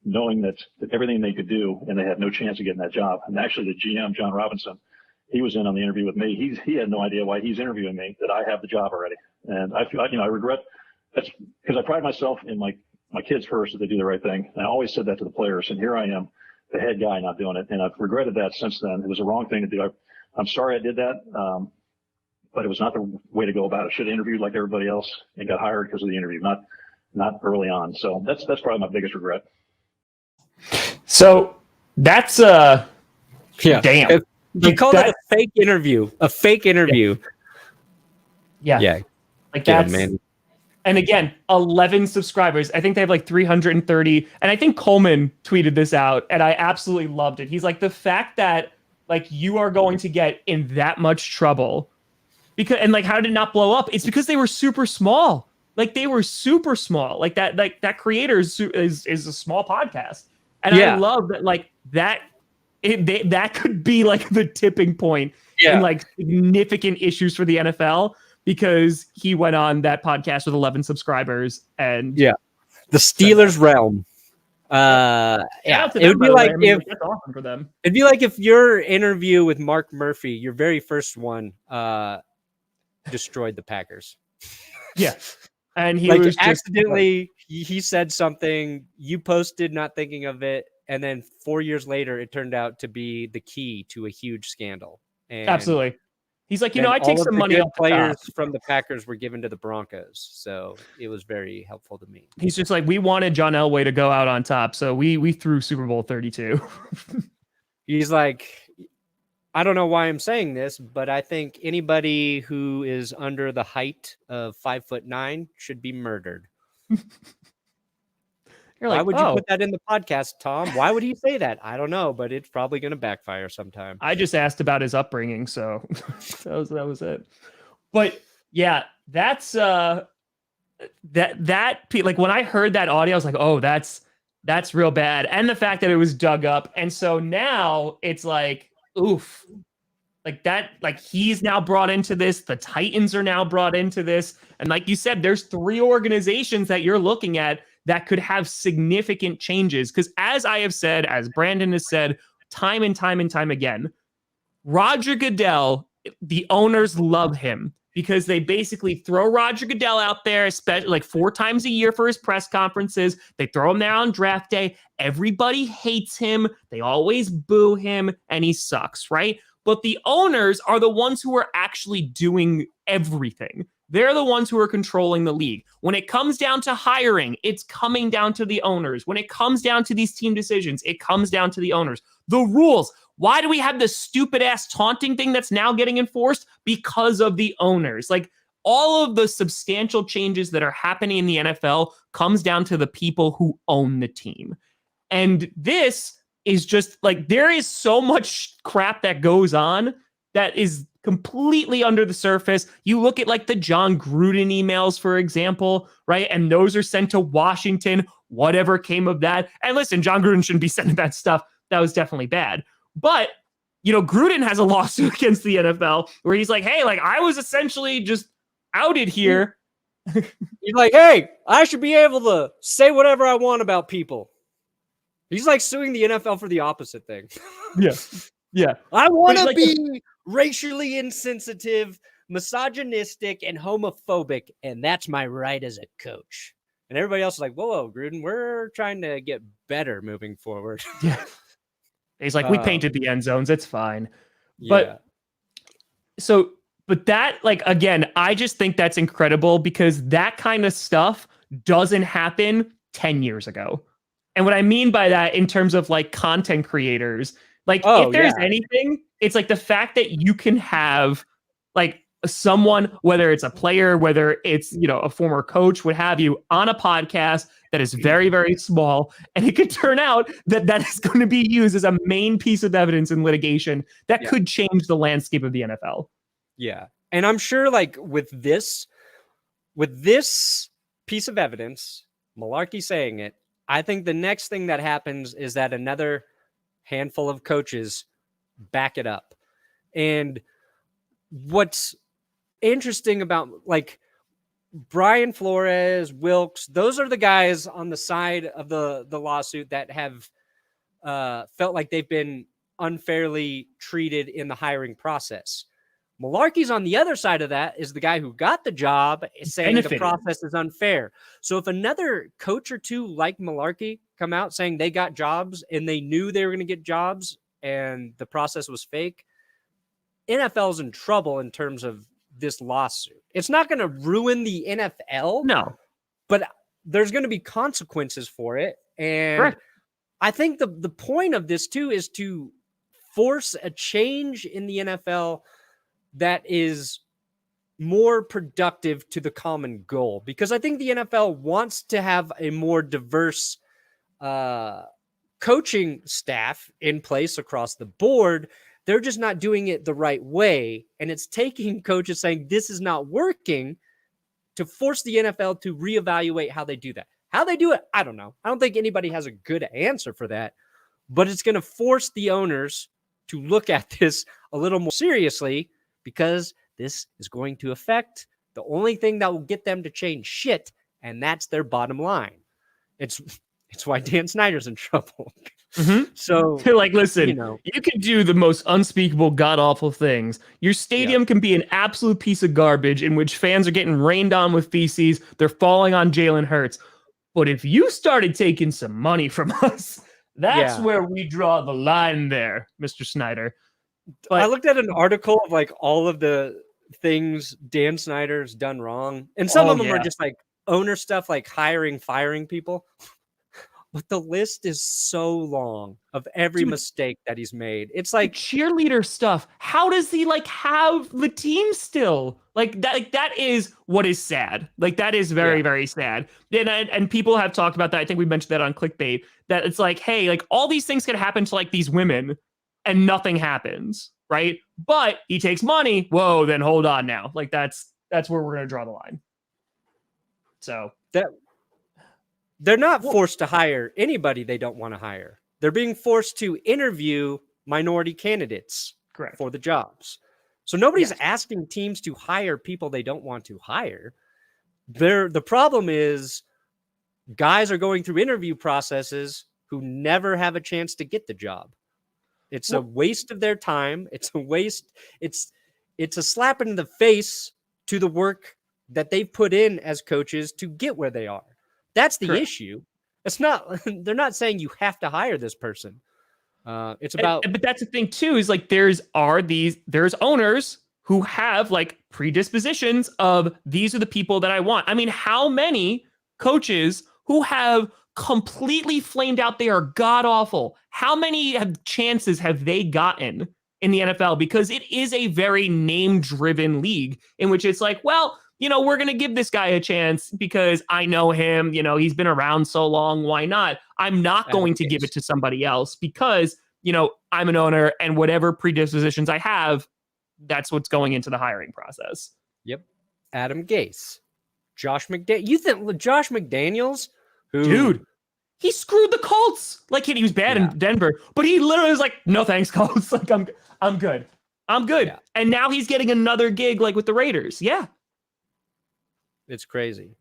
knowing that everything they could do, and they had no chance of getting that job. And actually the GM, John Robinson, he was in on the interview with me. He had no idea why he's interviewing me, that I have the job already. And I feel, I regret that's because I pride myself in my kids first, that they do the right thing. And I always said that to the players. And here I am, the head guy, not doing it. And I've regretted that since then. It was a wrong thing to do. I'm sorry I did that. But it was not the way to go about it. Should have interviewed like everybody else and got hired because of the interview, not early on. So that's probably my biggest regret. So that's damn. You called it a fake interview. A fake interview. Yeah. Like that's, man. And again, 11 subscribers. I think they have like 330. And I think Coleman tweeted this out, and I absolutely loved it. He's like, the fact that like you are going to get in that much trouble because, and like, how did it not blow up? It's because they were super small. Like they were super small. Like that creator is a small podcast. And I love that, like that could be like the tipping point in like significant issues for the NFL, because he went on that podcast with 11 subscribers and the Steelers realm. It would be like if that's awesome for them. It'd be like if your interview with Mark Murphy, your very first one, destroyed the Packers. Yeah. And he like was accidentally he said something, you posted not thinking of it, and then 4 years later it turned out to be the key to a huge scandal. And absolutely. He's like, Then I take all of some the money good off the players top. from the Packers were given to the Broncos, so it was very helpful to me. He's just like, we wanted John Elway to go out on top, so we threw Super Bowl 32. He's like, I don't know why I'm saying this, but I think anybody who is under the height of 5'9" should be murdered. You're Why like, would you put that in the podcast, Tom? Why would he say that? I don't know, but it's probably going to backfire sometime. I just asked about his upbringing, so that was it. But yeah, that's like when I heard that audio, I was like, oh, that's real bad. And the fact that it was dug up. And so now it's like, oof. Like that, like he's now brought into this. The Titans are now brought into this. And like you said, there's 3 organizations that you're looking at that could have significant changes. Because as I have said, as Brandon has said, time and time and time again, Roger Goodell, the owners love him because they basically throw Roger Goodell out there, especially like 4 times a year for his press conferences. They throw him there on draft day. Everybody hates him. They always boo him, and he sucks, right? But the owners are the ones who are actually doing everything. They're the ones who are controlling the league. When it comes down to hiring, it's coming down to the owners. When it comes down to these team decisions, it comes down to the owners. The rules. Why do we have this stupid ass taunting thing that's now getting enforced? Because of the owners. Like all of the substantial changes that are happening in the NFL comes down to the people who own the team. And this is just like, there is so much crap that goes on that is completely under the surface. You look at like the John Gruden emails, for example, right? And those are sent to Washington, whatever came of that. And listen, John Gruden shouldn't be sending that stuff. That was definitely bad. But, Gruden has a lawsuit against the NFL where he's like, hey, like I was essentially just outed here. He's like, hey, I should be able to say whatever I want about people. He's like suing the NFL for the opposite thing. Yeah. I want to like, be racially insensitive, misogynistic, and homophobic, and that's my right as a coach. And everybody else is like, whoa, Gruden, we're trying to get better moving forward. Yeah. He's like, we painted the end zones. It's fine. But but that, like, again, I just think that's incredible because that kind of stuff doesn't happen 10 years ago. And what I mean by that in terms of like content creators, like if there's anything, it's like the fact that you can have like someone, whether it's a player, whether it's, a former coach, what have you, on a podcast that is very, very small. And it could turn out that is going to be used as a main piece of evidence in litigation that could change the landscape of the NFL. Yeah. And I'm sure like with this piece of evidence, Malarkey saying it, I think the next thing that happens is that another handful of coaches back it up. And what's interesting about like Brian Flores, Wilkes, those are the guys on the side of the lawsuit that have felt like they've been unfairly treated in the hiring process. Malarkey's on the other side of that is the guy who got the job saying the process is unfair. So if another coach or two like Malarkey come out saying they got jobs and they knew they were going to get jobs and the process was fake, NFL's in trouble in terms of this lawsuit. It's not going to ruin the NFL. No. But there's going to be consequences for it. And Correct. I think the point of this too is to force a change in the NFL that is more productive to the common goal, because I think the NFL wants to have a more diverse coaching staff in place across the board. They're just not doing it the right way. And it's taking coaches saying this is not working to force the NFL to reevaluate how they do that. How they do it, I don't know. I don't think anybody has a good answer for that, but it's going to force the owners to look at this a little more seriously, because this is going to affect the only thing that will get them to change shit, and that's their bottom line. It's why Dan Snyder's in trouble. Mm-hmm. So they're like, listen, you can do the most unspeakable, god-awful things. Your stadium can be an absolute piece of garbage in which fans are getting rained on with feces. They're falling on Jalen Hurts. But if you started taking some money from us, that's where we draw the line there, Mr. Snyder. But I looked at an article of like all of the things Dan Snyder's done wrong, and some of them are just like owner stuff, like hiring, firing people. But the list is so long of every mistake that he's made. It's like cheerleader stuff. How does he like have the team still? Like that is what is sad. Like that is very, very sad. And people have talked about that. I think we mentioned that on Clickbait, that it's like, hey, like all these things can happen to like these women and nothing happens, right? But he takes money. Whoa, then hold on now. Like that's where we're gonna draw the line. So that they're not forced to hire anybody they don't want to hire. They're being forced to interview minority candidates for the jobs. So nobody's asking teams to hire people they don't want to hire. The problem is guys are going through interview processes who never have a chance to get the job. It's a waste of their time. It's a waste. It's a slap in the face to the work that they've put in as coaches to get where they are. That's the issue. It's not, they're not saying you have to hire this person. It's about, but that's the thing too, is like there's owners who have like predispositions of these are the people that I want. I mean, how many coaches who have completely flamed out, they are god awful. How many chances have they gotten in the NFL? Because it is a very name driven league in which it's like, well, you know, we're going to give this guy a chance because I know him, you know, he's been around so long. Why not? I'm not going to give it to somebody else because, you know, I'm an owner and whatever predispositions I have, that's what's going into the hiring process. Yep. Adam Gase, Josh McDaniels. You think Josh McDaniels, dude, he screwed the Colts. Like he was bad in Denver, but he literally was like, no, thanks, Colts. Like I'm good. Yeah. And now he's getting another gig like with the Raiders. Yeah. It's crazy.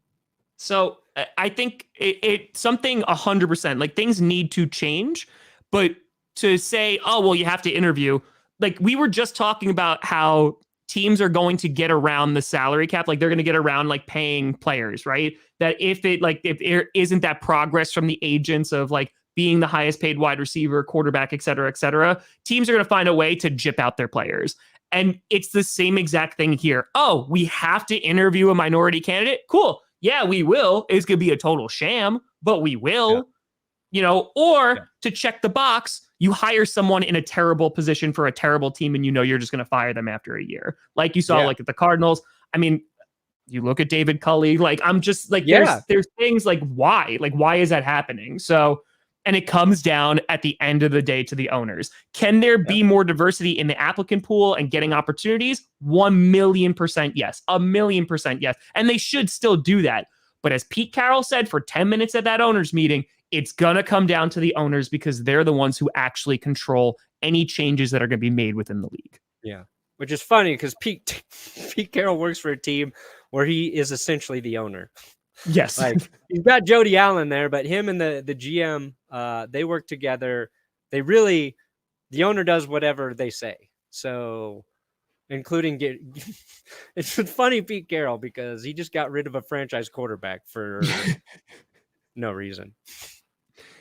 So I think it something 100%, like things need to change, but to say, oh, well, you have to interview, like we were just talking about how teams are going to get around the salary cap. Like they're going to get around like paying players, right? That if there isn't that progress from the agents of like being the highest paid wide receiver, quarterback, et cetera, teams are going to find a way to jip out their players. And it's the same exact thing here. Oh, we have to interview a minority candidate? Cool. Yeah, we will. It's going to be a total sham, but we will. You know, or to check the box, you hire someone in a terrible position for a terrible team and you know you're just going to fire them after a year. Like you saw like at the Cardinals. I mean, you look at David Culley, like I'm just like there's things like why is that happening? So, and it comes down at the end of the day to the owners. Can there be more diversity in the applicant pool and getting opportunities? 1,000,000% yes. 1,000,000% yes. And they should still do that. But as Pete Carroll said for 10 minutes at that owners meeting, it's going to come down to the owners because they're the ones who actually control any changes that are going to be made within the league. Yeah. Which is funny because Pete Carroll works for a team where he is essentially the owner. Yes. Like you've got Jody Allen there, but him and the GM, they work together. The owner does whatever they say. So including it's funny, Pete Carroll, because he just got rid of a franchise quarterback for no reason.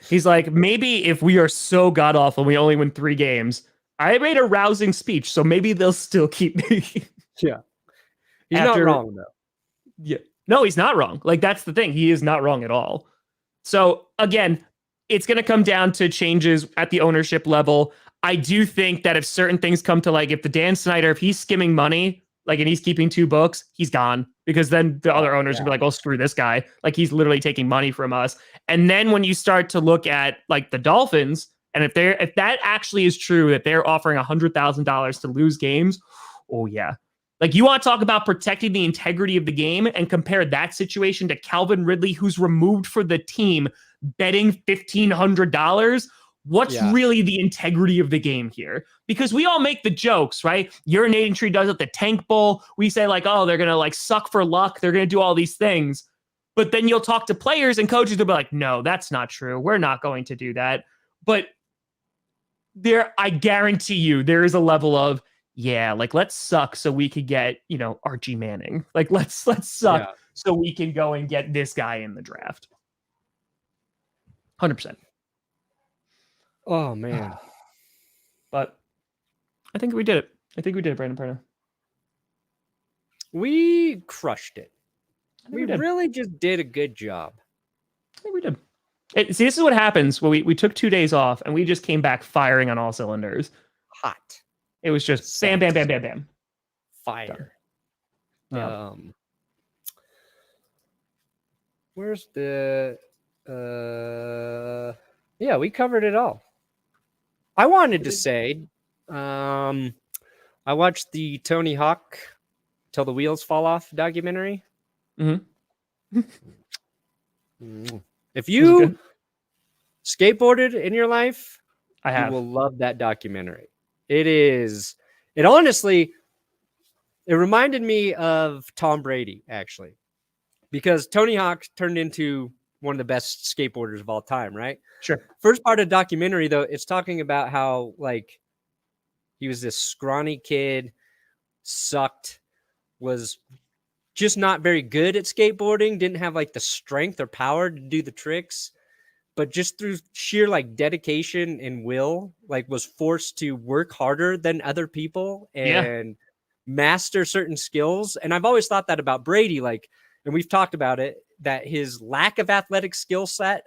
He's like, maybe if we are so god awful, we only win 3 games. I made a rousing speech, so maybe they'll still keep me. Yeah. He's not wrong though. Yeah. No, he's not wrong. Like, that's the thing. He is not wrong at all. So, again, it's going to come down to changes at the ownership level. I do think that if certain things come to, like, if the Dan Snyder, if he's skimming money, like, and he's keeping 2 books, he's gone. Because then the other owners will be like, oh, screw this guy. Like, he's literally taking money from us. And then when you start to look at, like, the Dolphins, and if that actually is true, that they're offering $100,000 to lose games, oh, yeah. Like, you want to talk about protecting the integrity of the game and compare that situation to Calvin Ridley, who's removed for the team, betting $1,500. What's really the integrity of the game here? Because we all make the jokes, right? Urinating Tree does it, the Tank Bowl. We say like, oh, they're going to like suck for luck. They're going to do all these things. But then you'll talk to players and coaches will be like, no, that's not true. We're not going to do that. But I guarantee you there is a level of, yeah, like let's suck so we could get, you know, Archie Manning. Like let's suck so we can go and get this guy in the draft. 100%. Oh man. But I think we did it. I think we did it, Brandon Perna. We crushed it. We really just did a good job. I think we did. See, this is what happens when we took 2 days off and we just came back firing on all cylinders. Hot. It was just bam, bam, bam, bam, bam. Fire. Yeah. Where's the yeah, we covered it all. I wanted to say I watched the Tony Hawk Till the Wheels Fall Off documentary. Mm-hmm. If you skateboarded in your life, you will love that documentary. It honestly, it reminded me of Tom Brady, actually, because Tony Hawk turned into one of the best skateboarders of all time, right? Sure. First part of the documentary, though, it's talking about how, like, he was this scrawny kid, sucked, was just not very good at skateboarding, didn't have, like, the strength or power to do the tricks, but just through sheer, like, dedication and will, like, was forced to work harder than other people and master certain skills. And I've always thought that about Brady, like, and we've talked about it, that his lack of athletic skill set,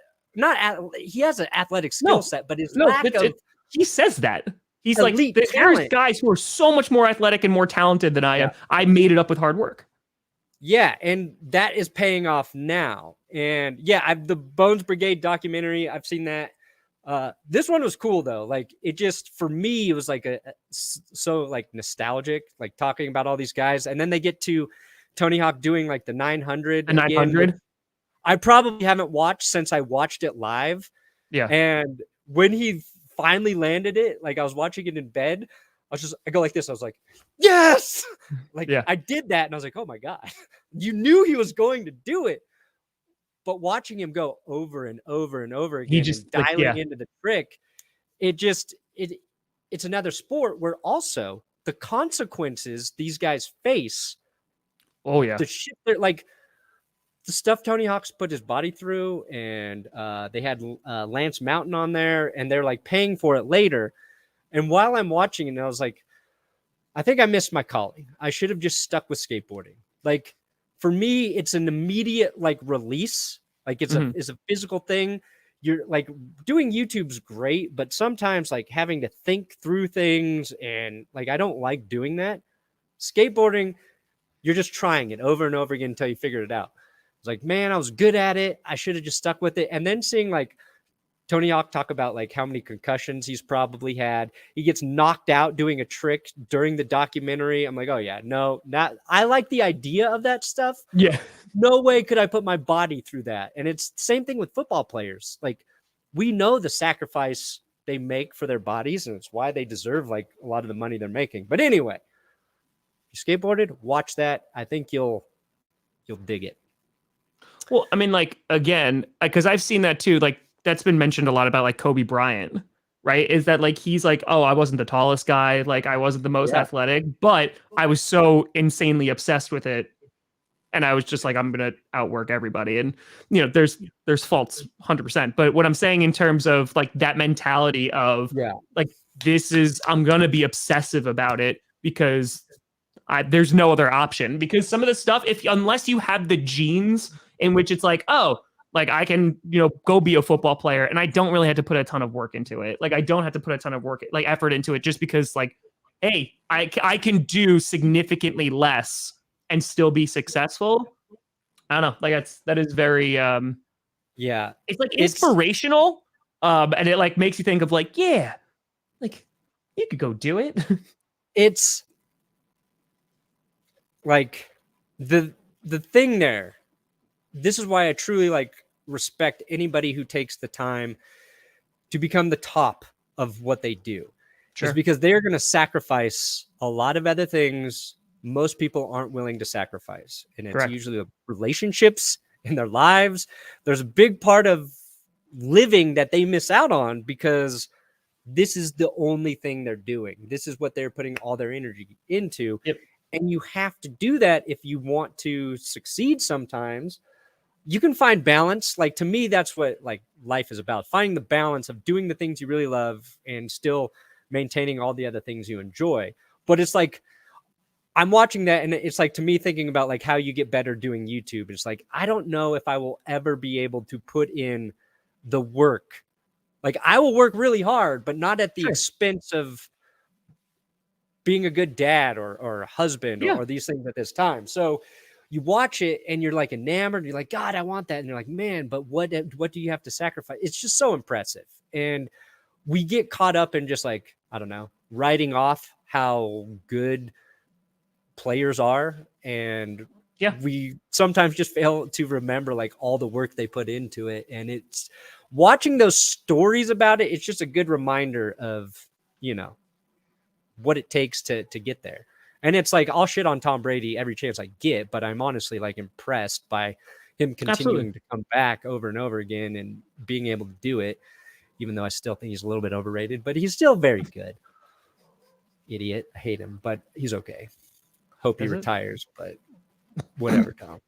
he has an athletic skill set, but his lack of... he says that. He's like, there's guys who are so much more athletic and more talented than I am. I made it up with hard work. Yeah, and that is paying off now. And yeah, the Bones Brigade documentary, I've seen that. This one was cool though. Like, it just, for me, it was like so like nostalgic, like talking about all these guys. And then they get to Tony Hawk doing like the 900. The 900. I probably haven't watched since I watched it live. Yeah. And when he finally landed it, like, I was watching it in bed, I go like this. I was like, yes, like, I did that. And I was like, oh my God, you knew he was going to do it. But watching him go over and over and over again, and dialing into the trick, it's another sport where also the consequences these guys face. Oh yeah. The shit, like, the stuff Tony Hawk's put his body through, and they had Lance Mountain on there, and they're like paying for it later. And while I'm watching it, I was like, I think I missed my calling. I should have just stuck with skateboarding. Like, for me, it's an immediate like release. Like, it's a physical thing. You're like, doing YouTube's great, but sometimes like having to think through things, and like, I don't like doing that. Skateboarding, you're just trying it over and over again until you figure it out. It's like, man, I was good at it. I should have just stuck with it. And then seeing like Tony Hawk talk about like how many concussions he's probably had. He gets knocked out doing a trick during the documentary. I'm like, oh yeah, no, I like the idea of that stuff. Yeah. No way could I put my body through that. And it's the same thing with football players. Like, we know the sacrifice they make for their bodies, and it's why they deserve like a lot of the money they're making. But anyway, you skateboarded, watch that. I think you'll dig it. Well, I mean, like, again, because I've seen that too. Like, that's been mentioned a lot about like Kobe Bryant, right? Is that like, he's like, oh, I wasn't the tallest guy. Like, I wasn't the most athletic, but I was so insanely obsessed with it. And I was just like, I'm going to outwork everybody. And, you know, there's faults 100%. But what I'm saying in terms of like that mentality of like, I'm going to be obsessive about it because there's no other option. Because some of the stuff, unless you have the genes in which it's like, oh, like, I can, you know, go be a football player and I don't really have to put a ton of work into it. Like, I don't have to put a ton of work, like effort into it, just because like, hey, I can do significantly less and still be successful. I don't know. Like, that is very, it's like inspirational. And it like makes you think of like, yeah, like you could go do it. It's like the thing there. This is why I truly like respect anybody who takes the time to become the top of what they do. Sure. Is because they're going to sacrifice a lot of other things most people aren't willing to sacrifice. And it's usually the relationships in their lives. There's a big part of living that they miss out on because this is the only thing they're doing. This is what they're putting all their energy into. Yep. And you have to do that if you want to succeed sometimes. You can find balance. Like, to me, that's what like life is about. Finding the balance of doing the things you really love and still maintaining all the other things you enjoy. But it's like, I'm watching that and it's like, to me, thinking about like how you get better doing YouTube. It's like, I don't know if I will ever be able to put in the work. Like, I will work really hard, but not at the expense of being a good dad or a husband or these things at this time. So you watch it and you're like enamored. You're like, God, I want that. And you're like, man, but what do you have to sacrifice? It's just so impressive. And we get caught up in just like, I don't know, writing off how good players are. And we sometimes just fail to remember like all the work they put into it. And it's watching those stories about it. It's just a good reminder of, you know, what it takes to get there. And it's like, I'll shit on Tom Brady every chance I get, but I'm honestly like impressed by him continuing to come back over and over again and being able to do it, even though I still think he's a little bit overrated, but he's still very good. Idiot. I hate him, but he's okay. Hope he retires, but whatever, Tom.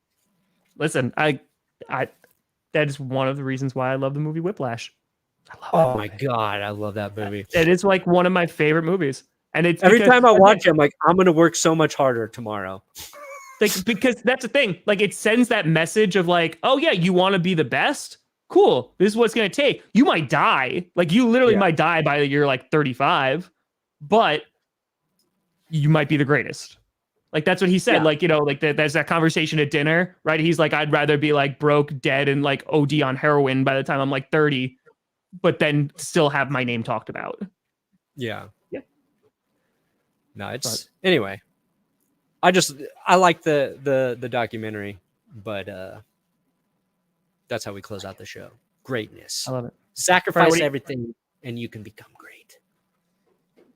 Listen, I that is one of the reasons why I love the movie Whiplash. Oh my God, I love that movie. It is like one of my favorite movies. And it's every time I watch it, I'm like, I'm gonna work so much harder tomorrow. Like, because that's the thing. Like, it sends that message of like, oh yeah, you want to be the best? Cool. This is what it's gonna take. You might die. Like, you literally might die by the year like 35, but you might be the greatest. Like, that's what he said. Like, you know, like there's that conversation at dinner, right? He's like, I'd rather be like broke, dead, and like OD on heroin by the time I'm like 30, but then still have my name talked about. Yeah. No, it's anyway. I like the documentary, but that's how we close out the show. Greatness. I love it. Sacrifice everything and you can become great.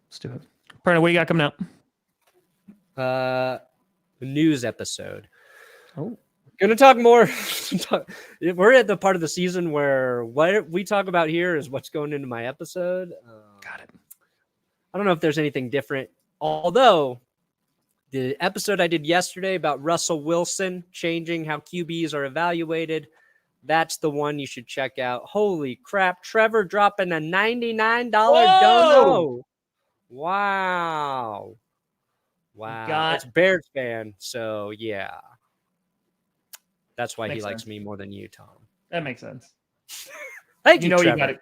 Let's do it. Perna, what do you got coming out? A news episode. Oh, gonna talk more. We're at the part of the season where what we talk about here is what's going into my episode. Got it. I don't know if there's anything different, although the episode I did yesterday about Russell Wilson changing how QBs are evaluated, that's the one you should check out. Holy crap, Trevor dropping a $99 dono. Wow. It's Bears fan, so yeah. That's why he likes me more than you, Tom. That makes sense. Thank you, know Trevor. You got it.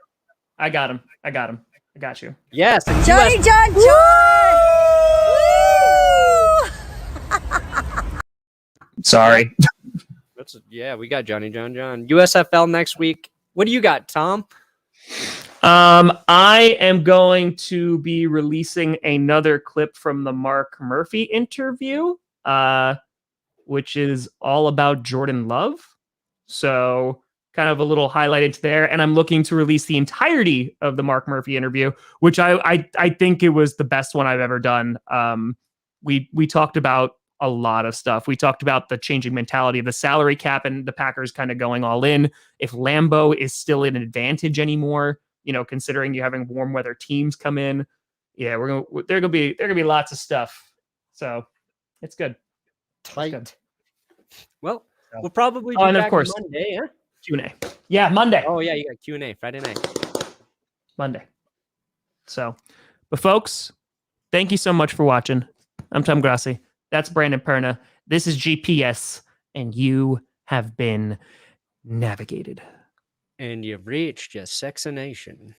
I got him. I got you. Yes. Johnny John Sorry. We got Johnny John. USFL next week. What do you got, Tom? I am going to be releasing another clip from the Mark Murphy interview, which is all about Jordan Love. So kind of a little highlight into there. And I'm looking to release the entirety of the Mark Murphy interview, which I think it was the best one I've ever done. We talked about a lot of stuff. We talked about the changing mentality of the salary cap and the Packers kind of going all in. If Lambeau is still an advantage anymore, you know, considering you having warm weather teams come in. Yeah, there gonna be lots of stuff. So it's good. Tight. It's good. Well, we'll probably be and back of course Monday, huh? Q&A. Yeah, Monday. Oh yeah, you got Q&A Friday night. Monday. So, but folks, thank you so much for watching. I'm Tom Grossi. That's Brandon Perna. This is GPS, and you have been navigated. And you've reached your sexination.